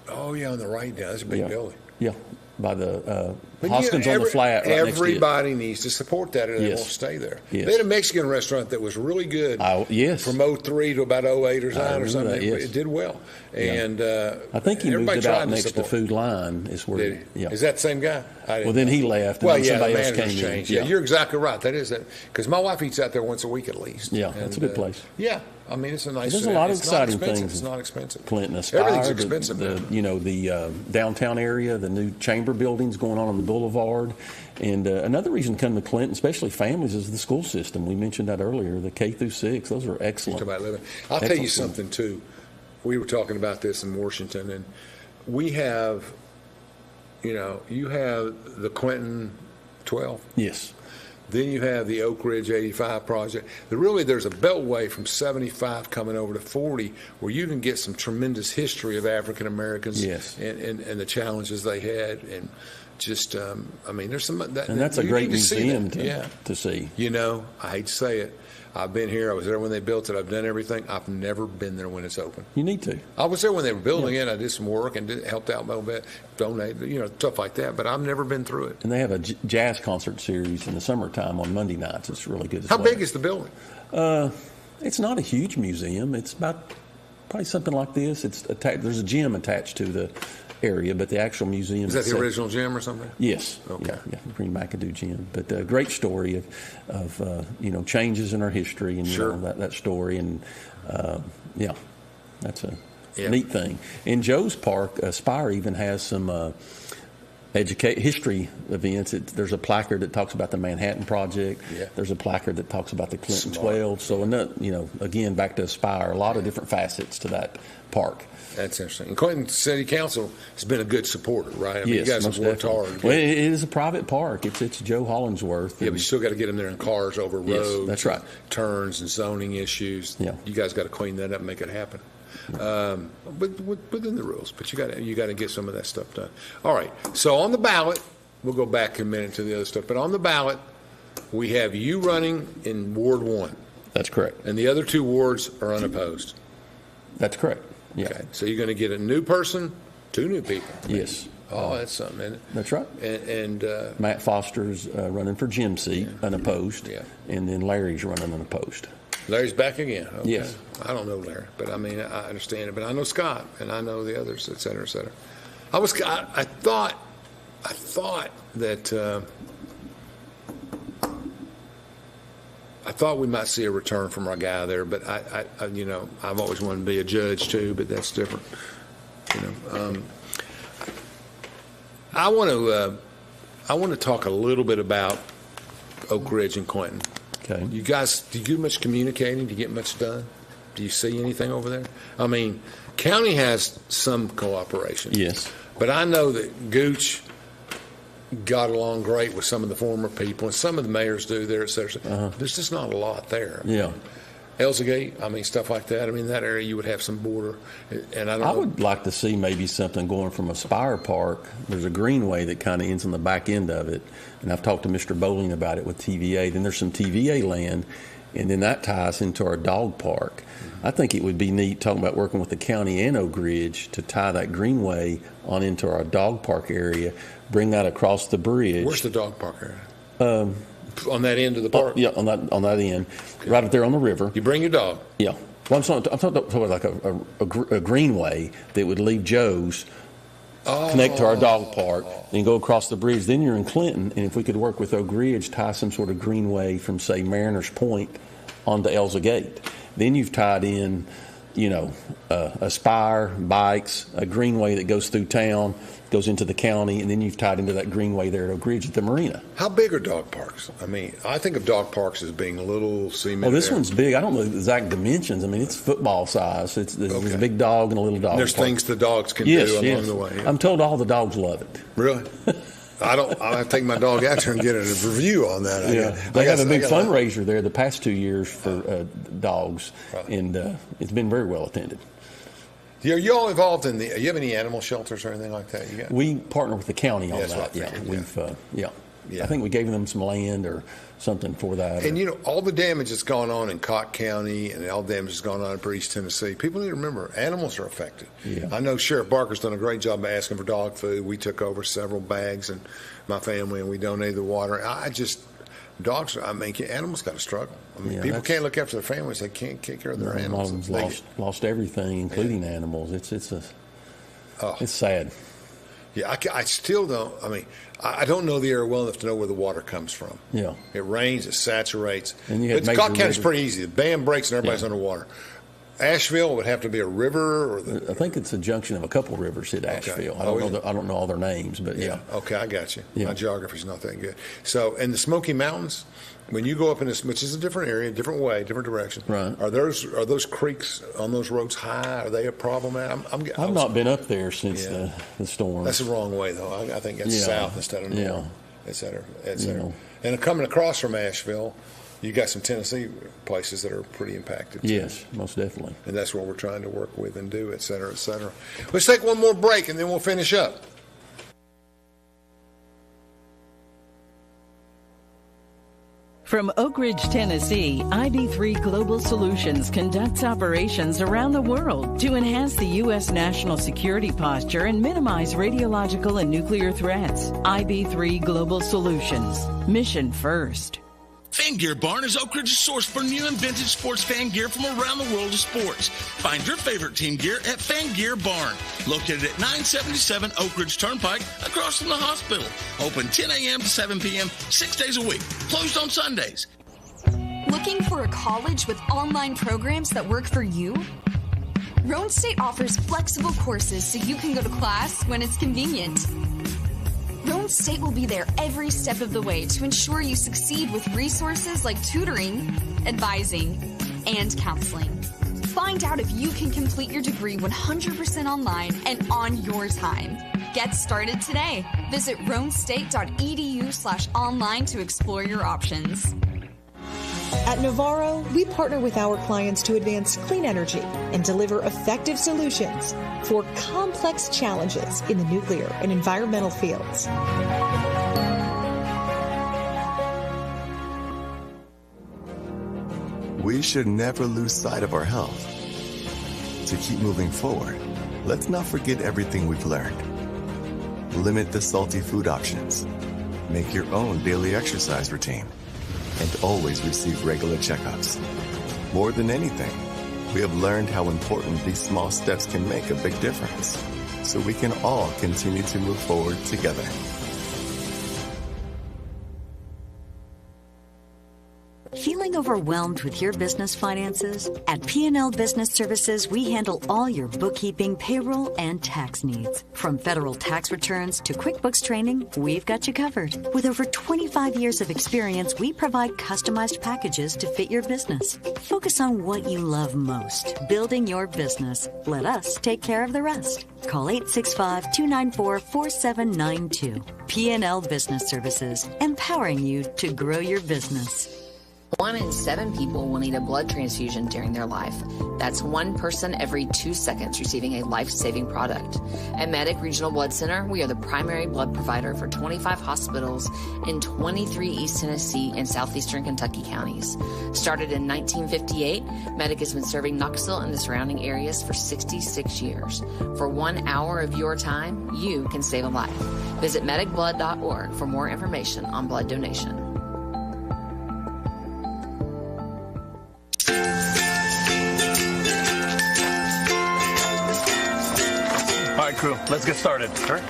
A: Oh, yeah, on the right now. That's a big building.
B: Yeah, by the Hoskins on the flat. Right
A: everybody needs to support that, or they
B: Yes.
A: won't stay there.
B: Yes.
A: They had a Mexican restaurant that was really good.
B: Yes.
A: From 03 to about 08 or 09 or something.
B: That, yes.
A: It did well.
B: Yeah.
A: And
B: I think he moved
A: everybody
B: it out
A: tried
B: next to
A: support.
B: Food Line. Is where?
A: Did he?
B: Yeah.
A: Is that the same guy?
B: Well, then he left. And
A: Well,
B: then
A: yeah,
B: somebody
A: the
B: else
A: manager's
B: came
A: changed.
B: in.
A: Yeah, you're exactly right. That is it. Because my wife eats out there once a week at least.
B: Yeah, that's a good place.
A: Yeah, I mean it's a nice.
B: There's a lot of
A: it's not
B: exciting
A: expensive.
B: things.
A: It's not expensive.
B: Clinton, Aspire,
A: Everything's expensive.
B: the downtown area, the new chamber buildings going on the boulevard, and another reason to come to Clinton, especially families, is the school system. We mentioned that earlier. The K through 6, those are excellent.
A: About living. I'll tell you something too. We were talking about this in Washington, and we have, you have the Clinton 12.
B: Yes.
A: Then you have the Oak Ridge 85 project. There's a beltway from 75 coming over to 40 where you can get some tremendous history of African Americans
B: Yes.
A: and the challenges they had. And just, there's some.
B: And that's a great museum to see.
A: I hate to say it. I've been here. I was there when they built it. I've done everything. I've never been there when it's open.
B: You need to.
A: I was there when they were building it. I did some work and helped out a little bit, donated, stuff like that. But I've never been through it.
B: And they have a jazz concert series in the summertime on Monday nights. It's really good as
A: How
B: well.
A: big is the building?
B: It's not a huge museum. It's about probably something like this. It's there's a gym attached to the area, but the actual museum
A: Is that the
B: itself,
A: original gym or something?
B: Yes.
A: Okay.
B: Yeah, Green McAdoo Gym. But a great story of changes in our history and
A: Sure.
B: that story. And, that's a neat thing. In Joe's Park, Spire even has some history events. There's a placard that talks about the Manhattan Project.
A: Yeah.
B: There's a placard that talks about the Clinton
A: Smart.
B: 12. So, again, back to Aspire, a lot of different facets to that park.
A: That's interesting. And Clinton City Council has been a good supporter, right? I mean,
B: Yes,
A: you guys have
B: most
A: worked
B: definitely.
A: hard.
B: Well, it is a private park. It's Joe Hollingsworth.
A: Yeah, but you still got to get them there in cars over
B: Yes,
A: roads.
B: that's right.
A: Turns and zoning issues.
B: Yeah.
A: You guys got to clean that up and make it happen. Within the rules, but you got to get some of that stuff done. All right. So on the ballot, we'll go back a minute to the other stuff. But on the ballot, we have you running in Ward 1.
B: That's correct.
A: And the other 2 wards are unopposed.
B: That's correct. Yeah.
A: Okay. So you're going to get a new person, 2 new people.
B: Yes.
A: Oh, that's something, isn't it?
B: That's right.
A: And
B: Matt Foster's running for Jim seat, unopposed.
A: Yeah.
B: And then Larry's running unopposed.
A: Larry's back again. Okay.
B: Yes.
A: I don't know Larry, but I understand it. But I know Scott, and I know the others, et cetera, et cetera. I thought that I thought we might see a return from our guy there, but I've always wanted to be a judge too, but that's different. I want to talk a little bit about Oak Ridge and Clinton.
B: Okay.
A: You guys, do you do much communicating? Do you get much done? Do you see anything over there? I mean, county has some cooperation.
B: Yes.
A: But I know that Gooch got along great with some of the former people, and some of the mayors do there, et cetera.
B: Uh-huh.
A: There's just not a lot there.
B: Yeah.
A: Elzagate, stuff like that. That area you would have some border. And I
B: would like to see maybe something going from Aspire Park. There's a greenway that kind of ends on the back end of it. And I've talked to Mr. Bowling about it with TVA. Then there's some TVA land, and then that ties into our dog park. Mm-hmm. I think it would be neat talking about working with the county and Oak Ridge to tie that greenway on into our dog park area, bring that across the bridge.
A: Where's the dog park area? On that end of the park?
B: Yeah, on that end, okay. Right up there on the river.
A: You bring your dog?
B: Yeah. Well, I'm talking about like a greenway that would leave Joe's, connect to our dog park, and go across the bridge. Then you're in Clinton, and if we could work with Oak Ridge, tie some sort of greenway from, say, Mariners Point onto Elzagate. Then you've tied in, Aspire, bikes, a greenway that goes through town, goes into the county, and then you've tied into that greenway there at Oak Ridge at the marina.
A: How big are dog parks? I think of dog parks as being a little cement.
B: Oh, this one's big. I don't know the exact dimensions. It's football size. There's a big dog and a little dog.
A: And there's
B: park.
A: things the dogs can do along the way.
B: I'm told all the dogs love it.
A: Really? I'll have to take my dog out there and get a review on that.
B: They have a big fundraiser there the past 2 years for dogs, and it's been very well attended.
A: Are you all involved you have any animal shelters or anything like that?
B: We partner with the county on that.
A: Right.
B: Yeah,
A: Yeah.
B: I think we gave them some land or something for that.
A: And, all the damage that's gone on in Cott County and all the damage that's gone on in East Tennessee, people need to remember animals are affected.
B: Yeah.
A: I know Sheriff Barker's done a great job by asking for dog food. We took over several bags and my family, and we donated the water. Animals got to struggle. People can't look after their families. They can't take care of their animals.
B: A lot of them lost everything, including animals. It's sad.
A: Yeah, I still don't. I don't know the area well enough to know where the water comes from.
B: Yeah,
A: it rains, it saturates.
B: And you had
A: but Cott County's pretty easy. The dam breaks and everybody's underwater. Asheville would have to be a river, or
B: I think it's a junction of a couple of rivers hit Asheville.
A: Okay.
B: I don't know all their names, but yeah.
A: Okay, I got you.
B: Yeah.
A: My geography's not that good. So, in the Smoky Mountains, when you go up in this, which is a different area, different way, different direction.
B: Right.
A: Are those creeks on those roads high? Are they a problem?
B: I've not been up there since the storm.
A: That's the wrong way, though. I think that's south instead of north, et cetera, et cetera.
B: Yeah.
A: And coming across from Asheville, you got some Tennessee places that are pretty impacted.
B: Yes, most definitely.
A: And that's what we're trying to work with and do, et cetera, et cetera. Let's take one more break, and then we'll finish up.
C: From Oak Ridge, Tennessee, IB3 Global Solutions conducts operations around the world to enhance the U.S. national security posture and minimize radiological and nuclear threats. IB3 Global Solutions. Mission first.
D: Fan Gear Barn is Oak Ridge's source for new and vintage sports fan gear from around the world of sports. Find your favorite team gear at Fan Gear Barn, located at 977 Oak Ridge Turnpike, across from the hospital. Open 10 a.m. to 7 p.m., 6 days a week. Closed on Sundays.
E: Looking for a college with online programs that work for you? Roan State offers flexible courses so you can go to class when it's convenient. Roan State will be there every step of the way to ensure you succeed with resources like tutoring, advising, and counseling. Find out if you can complete your degree 100% online and on your time. Get started today. Visit roanstate.edu/online to explore your options.
F: At Navarro, we partner with our clients to advance clean energy and deliver effective solutions for complex challenges in the nuclear and environmental fields.
H: We should never lose sight of our health. To keep moving forward, let's not forget everything we've learned. Limit the salty food options. Make your own daily exercise routine. And always receive regular checkups. More than anything, we have learned how important these small steps can make a big difference, so we can all continue to move forward together.
I: Feeling overwhelmed with your business finances? At P&L Business Services, we handle all your bookkeeping, payroll, and tax needs. From federal tax returns to QuickBooks training, we've got you covered. With over 25 years of experience, we provide customized packages to fit your business. Focus on what you love most, building your business. Let us take care of the rest. Call 865-294-4792. P&L Business Services, empowering you to grow your business.
L: 1 in 7 people will need a blood transfusion during their life. That's one person every 2 seconds receiving a life-saving product. At Medic Regional Blood Center, we are the primary blood provider for 25 hospitals in 23 East Tennessee and southeastern Kentucky counties. Started in 1958, Medic has been serving Knoxville and the surrounding areas for 66 years. For 1 hour of your time, you can save a life. Visit medicblood.org for more information on blood donation.
K: All right, crew, let's get started. All right.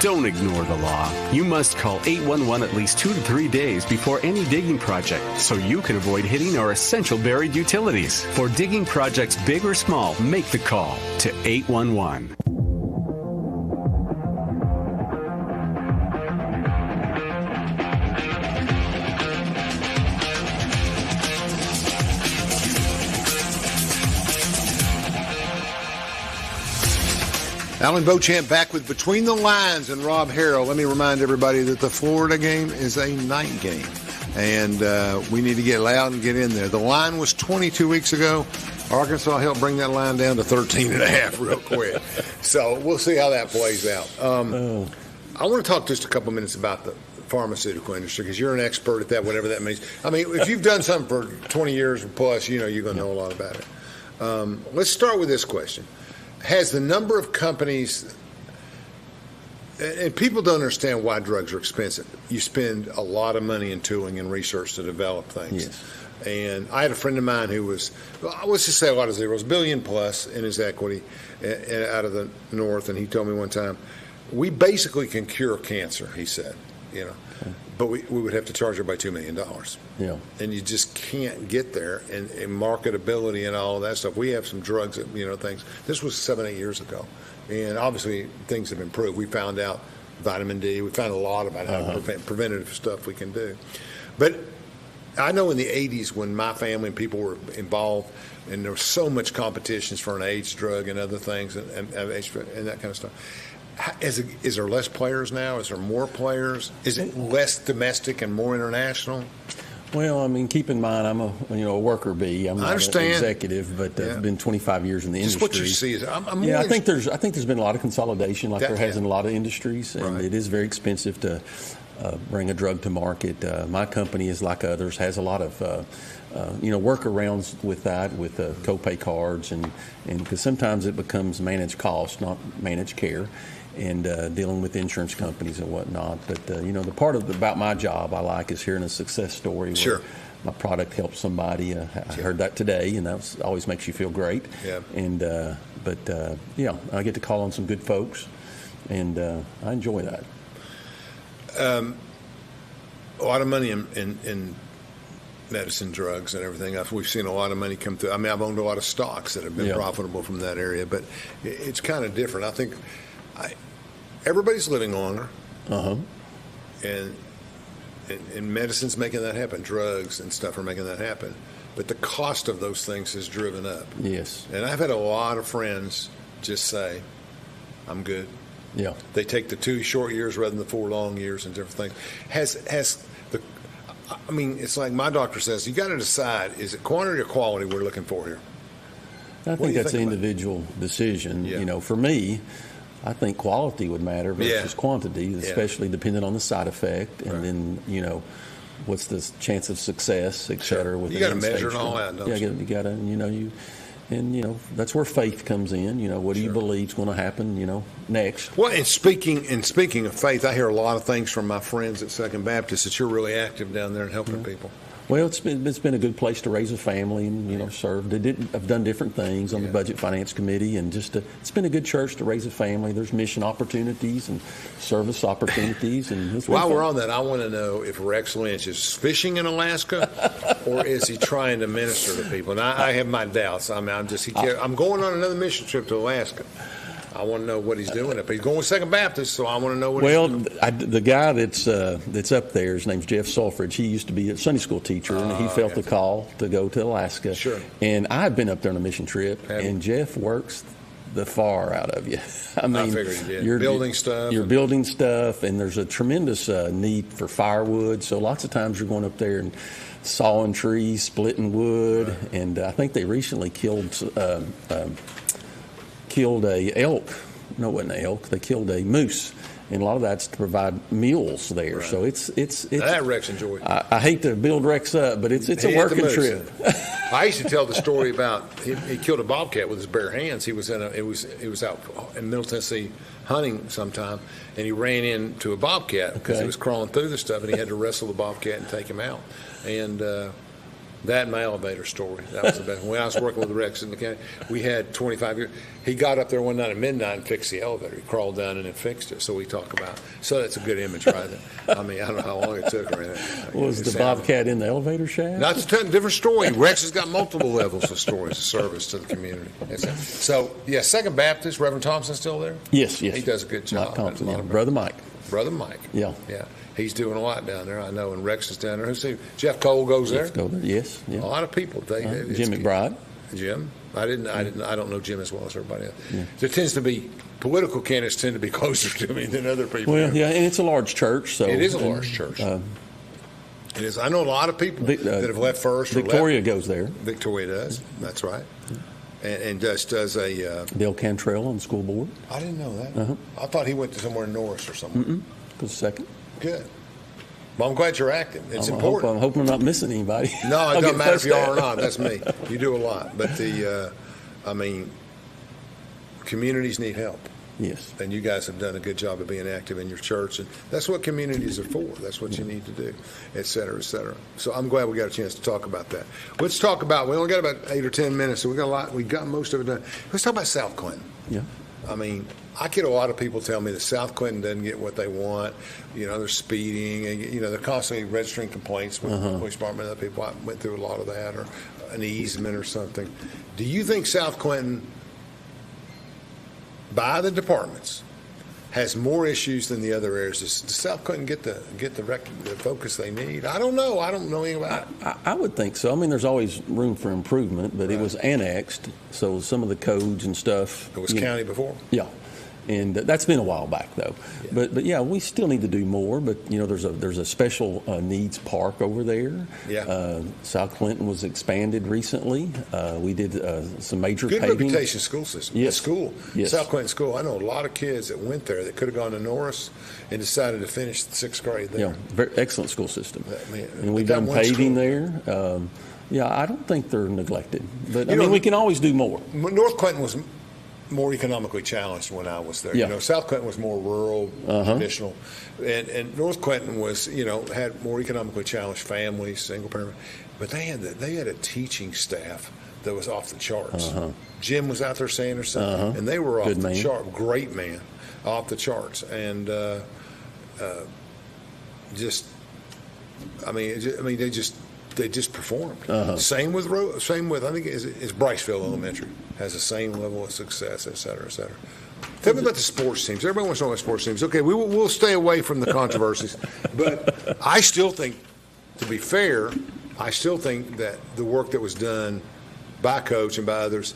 J: Don't ignore the law. You must call 811 at least 2 to 3 days before any digging project so you can avoid hitting our essential buried utilities. For digging projects big or small, make the call to 811.
A: Alan Beauchamp back with Between the Lines and Rob Herrell. Let me remind everybody that the Florida game is a night game. and we need to get out and get in there. The line was 22 weeks ago. Arkansas helped bring that line down to 13.5 real quick. So we'll see how that plays out. I want to talk just a couple minutes about the pharmaceutical industry, because you're an expert at that, whatever that means. I mean, if you've done something for 20 years or plus, you're going to know a lot about it. Let's start with this question. Has the number of companies, and people don't understand why drugs are expensive. You spend a lot of money in tooling and research to develop things.
B: Yes.
A: And I had a friend of mine who was, let's just say a lot of zeros, $1 billion plus in his equity out of the north, and he told me one time, we basically can cure cancer, he said, but we would have to charge everybody $2 million.
B: Yeah.
A: And you just can't get there, and marketability and all of that stuff. We have some drugs that, things. This was 7-8 years ago, and obviously things have improved. We found out vitamin D. We found a lot about how preventative stuff we can do. But I know in the 80s when my family and people were involved, and there was so much competitions for an AIDS drug and other things and that kind of stuff. Is there less players now? Is there more players? Is it less domestic and more international?
B: Well, I mean, keep in mind, I'm a worker bee. I'm not an executive, but I've been 25 years in the industry.
A: Just what you see is,
B: I think there's been a lot of consolidation, like there has in a lot of industries, and it is very expensive to bring a drug to market. My company is like others, has a lot of workarounds with that, with copay cards, and because sometimes it becomes managed cost, not managed care, and dealing with insurance companies and whatnot. But the part about my job I like is hearing a success story where my product helps somebody. I heard that today, and that always makes you feel great. Yeah. And I get to call on some good folks, and I enjoy that.
A: A lot of money in medicine, drugs, and everything else. We've seen a lot of money come through. I mean, I've owned a lot of stocks that have been profitable from that area, but it's kind of different. I think everybody's living longer, and medicine's making that happen. Drugs and stuff are making that happen. But the cost of those things has driven up.
B: Yes.
A: And I've had a lot of friends just say, I'm good.
B: Yeah.
A: They take the 2 short years rather than the 4 long years and different things. It's like my doctor says, you got to decide, is it quantity or quality we're looking for here?
B: I think that's an individual decision. Yeah. For me, I think quality would matter versus quantity, especially depending on the side effect, and then, what's the chance of success, et cetera. With
A: you got to measure it all out, don't you?
B: You got to, and that's where faith comes in. What do you believe is going to happen, next?
A: Well, and speaking of faith, I hear a lot of things from my friends at Second Baptist that you're really active down there and helping people.
B: Well, it's been a good place to raise a family and serve. I've done different things on the Budget Finance Committee, and it's been a good church to raise a family. There's mission opportunities and service opportunities, and
A: while we're on that, I want to know if Rex Lynch is fishing in Alaska, or is he trying to minister to people? And I have my doubts. I'm going on another mission trip to Alaska. I want to know what he's doing up there. He's going with Second Baptist, so I want to know what he's doing.
B: The guy that's up there, his name's Jeff Sulfridge. He used to be a Sunday school teacher, and he felt the call to go to Alaska.
A: Sure.
B: And I had been up there on a mission trip, and Jeff works the far out of you.
A: I figured he did. You're building stuff.
B: You're building stuff, and there's a tremendous need for firewood. So lots of times you're going up there and sawing trees, splitting wood, and I think they recently killed a elk. No, it wasn't an elk. They killed a moose, and a lot of that's to provide meals there. Right. So it's
A: that Rex enjoyed.
B: I hate to build Rex up, but it's a working trip.
A: I used to tell the story about he killed a bobcat with his bare hands. He was out in Middle Tennessee hunting sometime, and he ran into a bobcat because he was crawling through the stuff, and he had to wrestle the bobcat and take him out. And that and my elevator story. That was the best. When I was working with Rex in the county, we had 25 years. He got up there one night at midnight and fixed the elevator. He crawled down and then fixed it. So we talk about. So that's a good image right there. I mean, I don't know how long it took or anything.
B: Was the bobcat in the elevator shaft?
A: That's a different story. Rex has got multiple levels of stories of service to the community. So, Second Baptist, Reverend Thompson's still there?
B: Yes.
A: He does a good job.
B: Mike Thompson, Brother Mike.
A: Brother Mike.
B: Yeah.
A: He's doing a lot down there, I know, and Rex is down there. Who's he? Jeff Cole goes there.
B: Yes. Yeah.
A: A lot of people.
B: Jim McBride.
A: Jim. I don't know Jim as well as everybody else. Yeah. There tends to be political candidates tend to be closer to me than other people.
B: Well, and it's a large church, so
A: it is a large church. It is. I know a lot of people that have left first.
B: Victoria goes there.
A: Victoria does. That's right. And just does a...
B: Bill Cantrell on the school board.
A: I didn't know that. I thought he went to somewhere in Norris or something.
B: Goes second.
A: Good. Well, I'm glad you're active. It's important.
B: I'm hoping I'm not missing anybody.
A: No, it doesn't matter if you are or not. That's me. You do a lot. But communities need help.
B: Yes.
A: And you guys have done a good job of being active in your church. And that's what communities are for. That's what you need to do, et cetera, et cetera. So I'm glad we got a chance to talk about that. Let's talk about, we only got about 8 or 10 minutes, so we got a lot. We got most of it done. Let's talk about South Clinton.
B: Yeah.
A: I mean, I get a lot of people tell me that South Clinton doesn't get what they want. You know, they're speeding, and they're constantly registering complaints with the police department. Other people, I went through a lot of that, or an easement or something. Do you think South Clinton, by the departments, has more issues than the other areas? Does South Clinton get the focus they need? I don't know. I don't know anything about it.
B: I would think so. I mean, there's always room for improvement, but it was annexed, so some of the codes and stuff.
A: It was county before?
B: Yeah. And that's been a while back, though. Yeah. But yeah, we still need to do more. But there's a special needs park over there.
A: Yeah.
B: South Clinton was expanded recently. We did some major
A: good
B: paving.
A: reputation school system.
B: Yes.
A: School.
B: Yes.
A: South Clinton School. I know a lot of kids that went there that could have gone to Norris and decided to finish the 6th grade there.
B: Yeah. Very excellent school system. And we've
A: done
B: done paving there. I don't think they're neglected. But we can always do more.
A: North Clinton was more economically challenged when I was there.
B: Yeah.
A: South Clinton was more rural, traditional, and North Clinton was, had more economically challenged families, single parent, but they had a teaching staff that was off the charts. Jim was out there saying or something, and they were off the chart. Great man, off the charts, and they just performed. Same with I think it's Briceville Elementary has the same level of success, et cetera, et cetera. Tell me about the sports teams. Everybody wants to know about sports teams. Okay, we'll stay away from the controversies, but I still think, to be fair, I still think that the work that was done by Coach and by others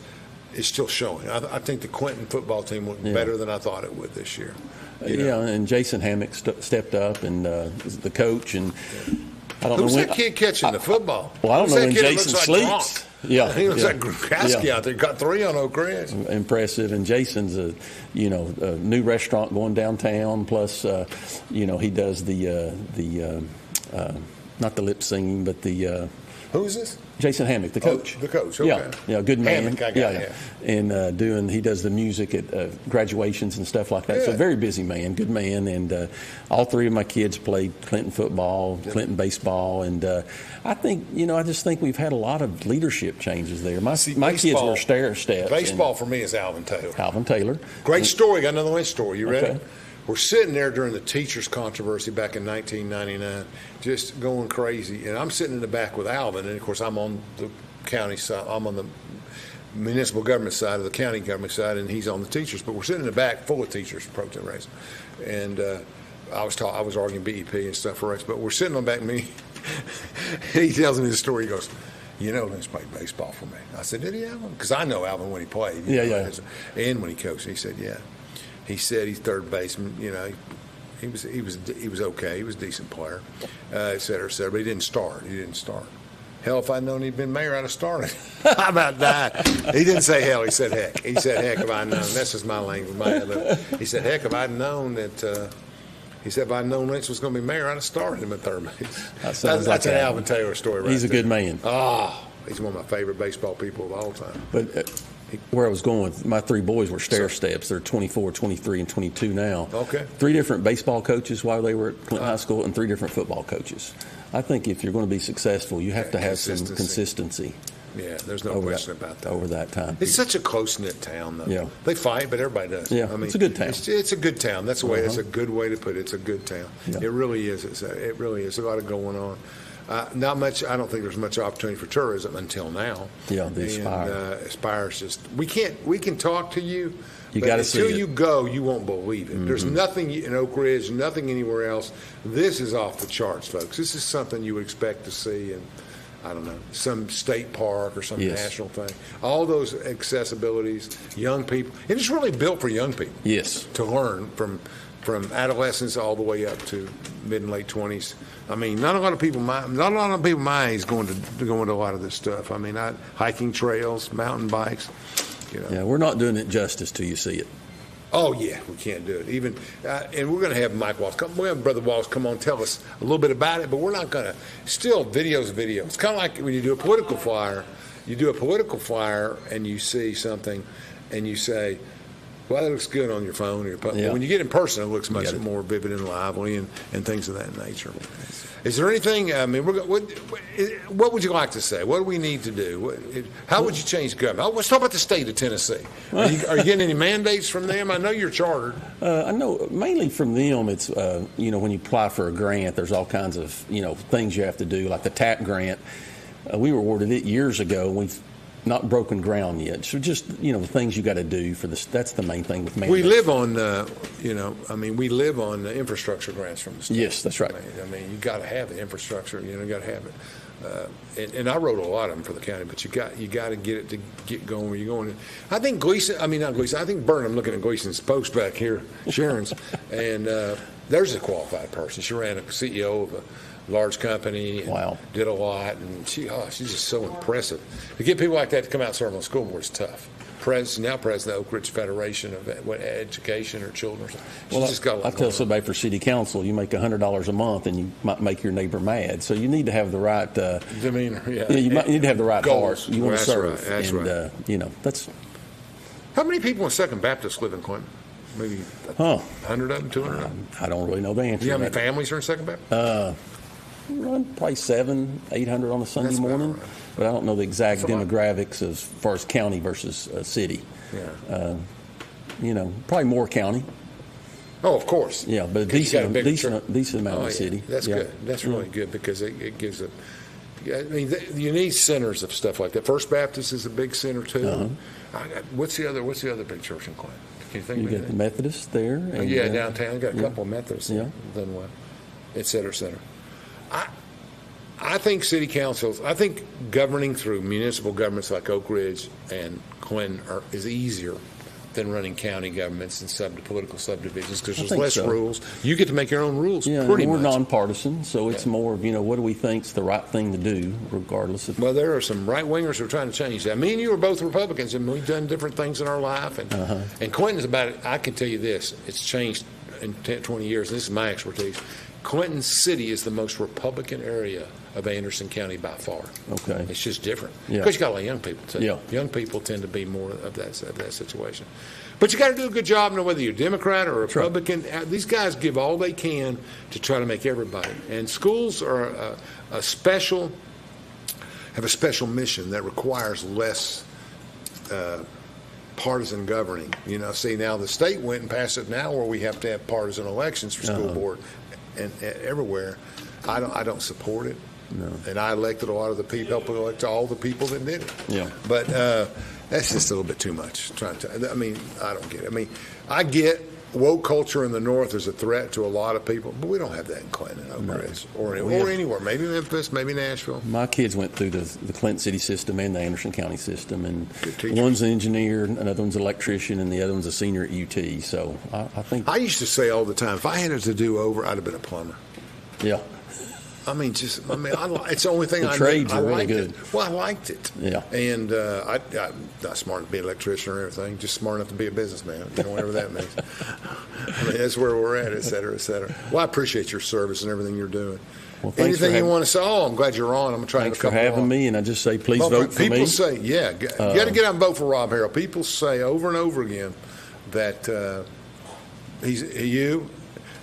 A: is still showing. I think the Clinton football team looked better than I thought it would this year.
B: And Jason Hammock stepped up, and the coach and. I don't
A: Who's
B: know
A: that kid catching the football?
B: Well, I don't know when Jason sleeps.
A: Yeah, he looks like Gronkowski out there. Got 3 on Oak Ridge.
B: Impressive. And Jason's a new restaurant going downtown. Plus, he does the not the lip singing, but the.
A: Who's this?
B: Jason Hammock, the coach.
A: The coach. Okay.
B: Yeah, good man.
A: Hammock,
B: And he does the music at graduations and stuff like that.
A: Yeah.
B: So very busy man, good man. And all 3 of my kids played Clinton football, Clinton baseball, and I think I just think we've had a lot of leadership changes there. My kids were stair steps.
A: Baseball for me is Alvin Taylor.
B: Alvin Taylor.
A: Great story. Got another one story. You ready? We're sitting there during the teachers' controversy back in 1999, just going crazy. And I'm sitting in the back with Alvin, and of course I'm on the county side. I'm on the municipal government side of the county government side, and he's on the teachers. But we're sitting in the back full of teachers, protest race. And I was arguing BEP and stuff for us. But we're sitting on the back, and he tells me the story. He goes, Lynch played baseball for me. I said, did he, Alvin? Because I know Alvin when he played. And when he coached. He said, yeah. He said he's third baseman. He was okay. He was a decent player, et cetera, et cetera. But he didn't start. Hell, if I'd known he'd been mayor, I'd have started. How about that? He didn't say hell. He said heck. He said heck if I'd known. That's just my language. He said heck if I'd known that. He said if I'd known Lynch was going to be mayor, I'd have started him at third base. That's an Alvin Taylor story.
B: He's a good man.
A: He's one of my favorite baseball people of all time.
B: But where I was going with my 3 boys were stair steps. They're 24, 23, and 22 now.
A: Okay.
B: 3 different baseball coaches while they were at Clinton High School, and 3 different football coaches. I think if you're going to be successful, you have to have some consistency.
A: Yeah, there's no question about that.
B: Over that time.
A: It's such a close-knit town, though.
B: Yeah.
A: They fight, but everybody does.
B: Yeah, it's a good town.
A: It's a good town. That's the way. It's a good way to put it. It's a good town.
B: Yeah.
A: It really is. It really is. A lot of going on. Not much. I don't think there's much opportunity for tourism until now.
B: Yeah, the Aspire.
A: Aspire's just. We can talk to you.
B: You got to see it.
A: Until you go, you won't believe it. Mm-hmm. There's nothing in Oak Ridge, nothing anywhere else. This is off the charts, folks. This is something you would expect to see in, I don't know, some state park or some national thing. All those accessibilities, young people. And it's really built for young people.
B: Yes.
A: To learn from from adolescence all the way up to mid and late 20s. I mean, not a lot of people my age going to a lot of this stuff. I mean, hiking trails, mountain bikes.
B: Yeah, we're not doing it justice till you see it.
A: Oh, yeah, we can't do it. Even and we're going to have Mike Walls come. We're going to have Brother Walls come on and tell us a little bit about it, but we're not going to. Still, video's video. It's kind of like when you do a political flyer. You do a political flyer and you see something and you say, well, that looks good on your phone or your phone. When you get in person, it looks much more vivid and lively and things of that nature. Is there anything, I mean, what would you like to say? What do we need to do? How would you change government? Let's talk about the state of Tennessee. Are you getting any mandates from them? I know you're chartered.
B: I know mainly from them, it's, when you apply for a grant, there's all kinds of, things you have to do, like the TAP grant. We were awarded it years ago. We've not broken ground yet. So just, the things you got to do for this. That's the main thing with mandates.
A: We live on, we live on infrastructure grants from the state.
B: Yes, that's right.
A: I mean, you got to have the infrastructure. You got to have it. And I wrote a lot of them for the county, but you got to get it to get going where you're going. I think I think Burnham, looking at Gleason's post back here, Sharon's, and there's a qualified person. She ran a CEO of a large company and did a lot, and she's just so impressive. To get people like that to come out and serve on the school board is tough. Now president of the Oak Ridge Federation of Education or Children.
B: I tell somebody for city council, you make $100 a month and you might make your neighbor mad. So you need to have the right
A: demeanor. Yeah,
B: you need to have the right
A: goals.
B: Heart. You want to serve.
A: Right. That's right.
B: That's.
A: How many people in Second Baptist live in Clinton? Maybe 100 of them, 200 of them?
B: I don't really know the answer.
A: Do you know how many families are in Second Baptist?
B: Probably 700-800 on a Sunday morning, right. But I don't know the exact demographics as far as county versus city.
A: Yeah.
B: Probably more county.
A: Oh, of course.
B: Yeah, but a decent amount of city.
A: That's good. That's really good because it gives a. I mean, you need centers of stuff like that. First Baptist is a big center too. What's the other big church in Clinton? Can you think of
B: got the Methodist there. And,
A: downtown. Got a couple of Methodists. Yeah. Then what? Et cetera, et cetera. I think city councils, I think governing through municipal governments like Oak Ridge and Clinton is easier than running county governments and political subdivisions because there's less rules. You get to make your own rules pretty much.
B: We're nonpartisan, so it's more of, what do we think's the right thing to do regardless of...
A: Well, there are some right-wingers who are trying to change that. Me and you are both Republicans, and we've done different things in our life. And Clinton's about it. I can tell you this. It's changed in 10, 20 years. This is my expertise. Clinton City is the most Republican area of Anderson County by far.
B: Okay.
A: It's just different. Because you got a lot of young people, too. Yeah. Young people tend to be more of that situation. But you got to do a good job, whether you're Democrat or Republican. Right. These guys give all they can to try to make everybody. And schools are have a special mission that requires less partisan governing. See, now the state went and passed it now where we have to have partisan elections for school board and everywhere. I don't support it.
B: No.
A: And I elected a lot of the people, helped elect all the people that did it.
B: Yeah.
A: But that's just a little bit too much. I don't get it. I mean, I get woke culture in the North is a threat to a lot of people, but we don't have that in Clinton, or anywhere. Maybe Memphis, maybe Nashville.
B: My kids went through the Clinton City system and the Anderson County system, and one's an engineer, another one's an electrician, and the other one's a senior at UT. So I think
A: I used to say all the time, if I had it to do over, I'd have been a plumber.
B: Yeah.
A: It's the only thing
B: I trades are really good.
A: Well, I liked it.
B: Yeah.
A: And I'm not smart enough to be an electrician or everything, just smart enough to be a businessman, whatever that means. That's where we're at, et cetera, et cetera. Well, I appreciate your service and everything you're doing.
B: Well,
A: anything you want to say? Oh, I'm glad you're on. I'm going to try to
B: Thanks for having me, and I just say please vote for me.
A: People say, you got to get out and vote for Rob Herrell. People say over and over again that I'm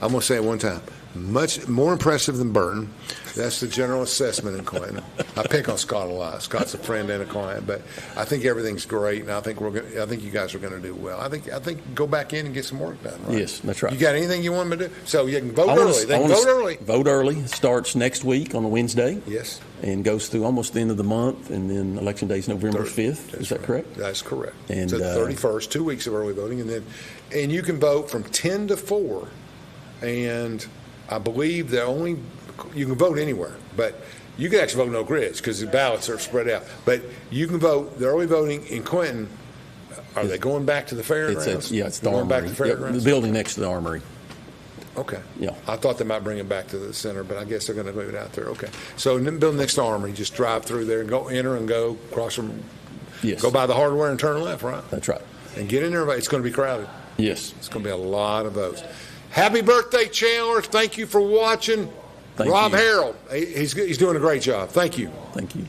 A: going to say it one time, much more impressive than Burton. That's the general assessment in Clinton. I pick on Scott a lot. Scott's a friend and a client, but I think everything's great, and I think you guys are going to do well. I think go back in and get some work done. Right?
B: Yes, that's right.
A: You got anything you want me to do? So you can vote early. Vote early.
B: Vote early. Starts next week on a Wednesday.
A: Yes.
B: And goes through almost the end of the month, and then election day is November 5th. Is that correct?
A: That's correct.
B: And
A: so the 31st, 2 weeks of early voting, and you can vote from 10 to 4, and I believe you can vote anywhere, but you can actually vote in Oak Ridge because the ballots are spread out. But you can vote. The early voting in Clinton. Are they going back to the fairgrounds?
B: It's the Armory.
A: Back to the fairgrounds?
B: The building next to the Armory.
A: Okay.
B: Yeah.
A: I thought they might bring it back to the center, but I guess they're going to move it out there. Okay. So build next to Armory, just drive through there and go enter and go across from.
B: Yes.
A: Go by the hardware and turn left, right?
B: That's right.
A: And get in there. It's going to be crowded.
B: Yes.
A: It's going to be a lot of those. Happy birthday, Chandler. Thank you for watching.
B: Thank
A: Rob
B: you.
A: Herrell. He's doing a great job. Thank you.
B: Thank you.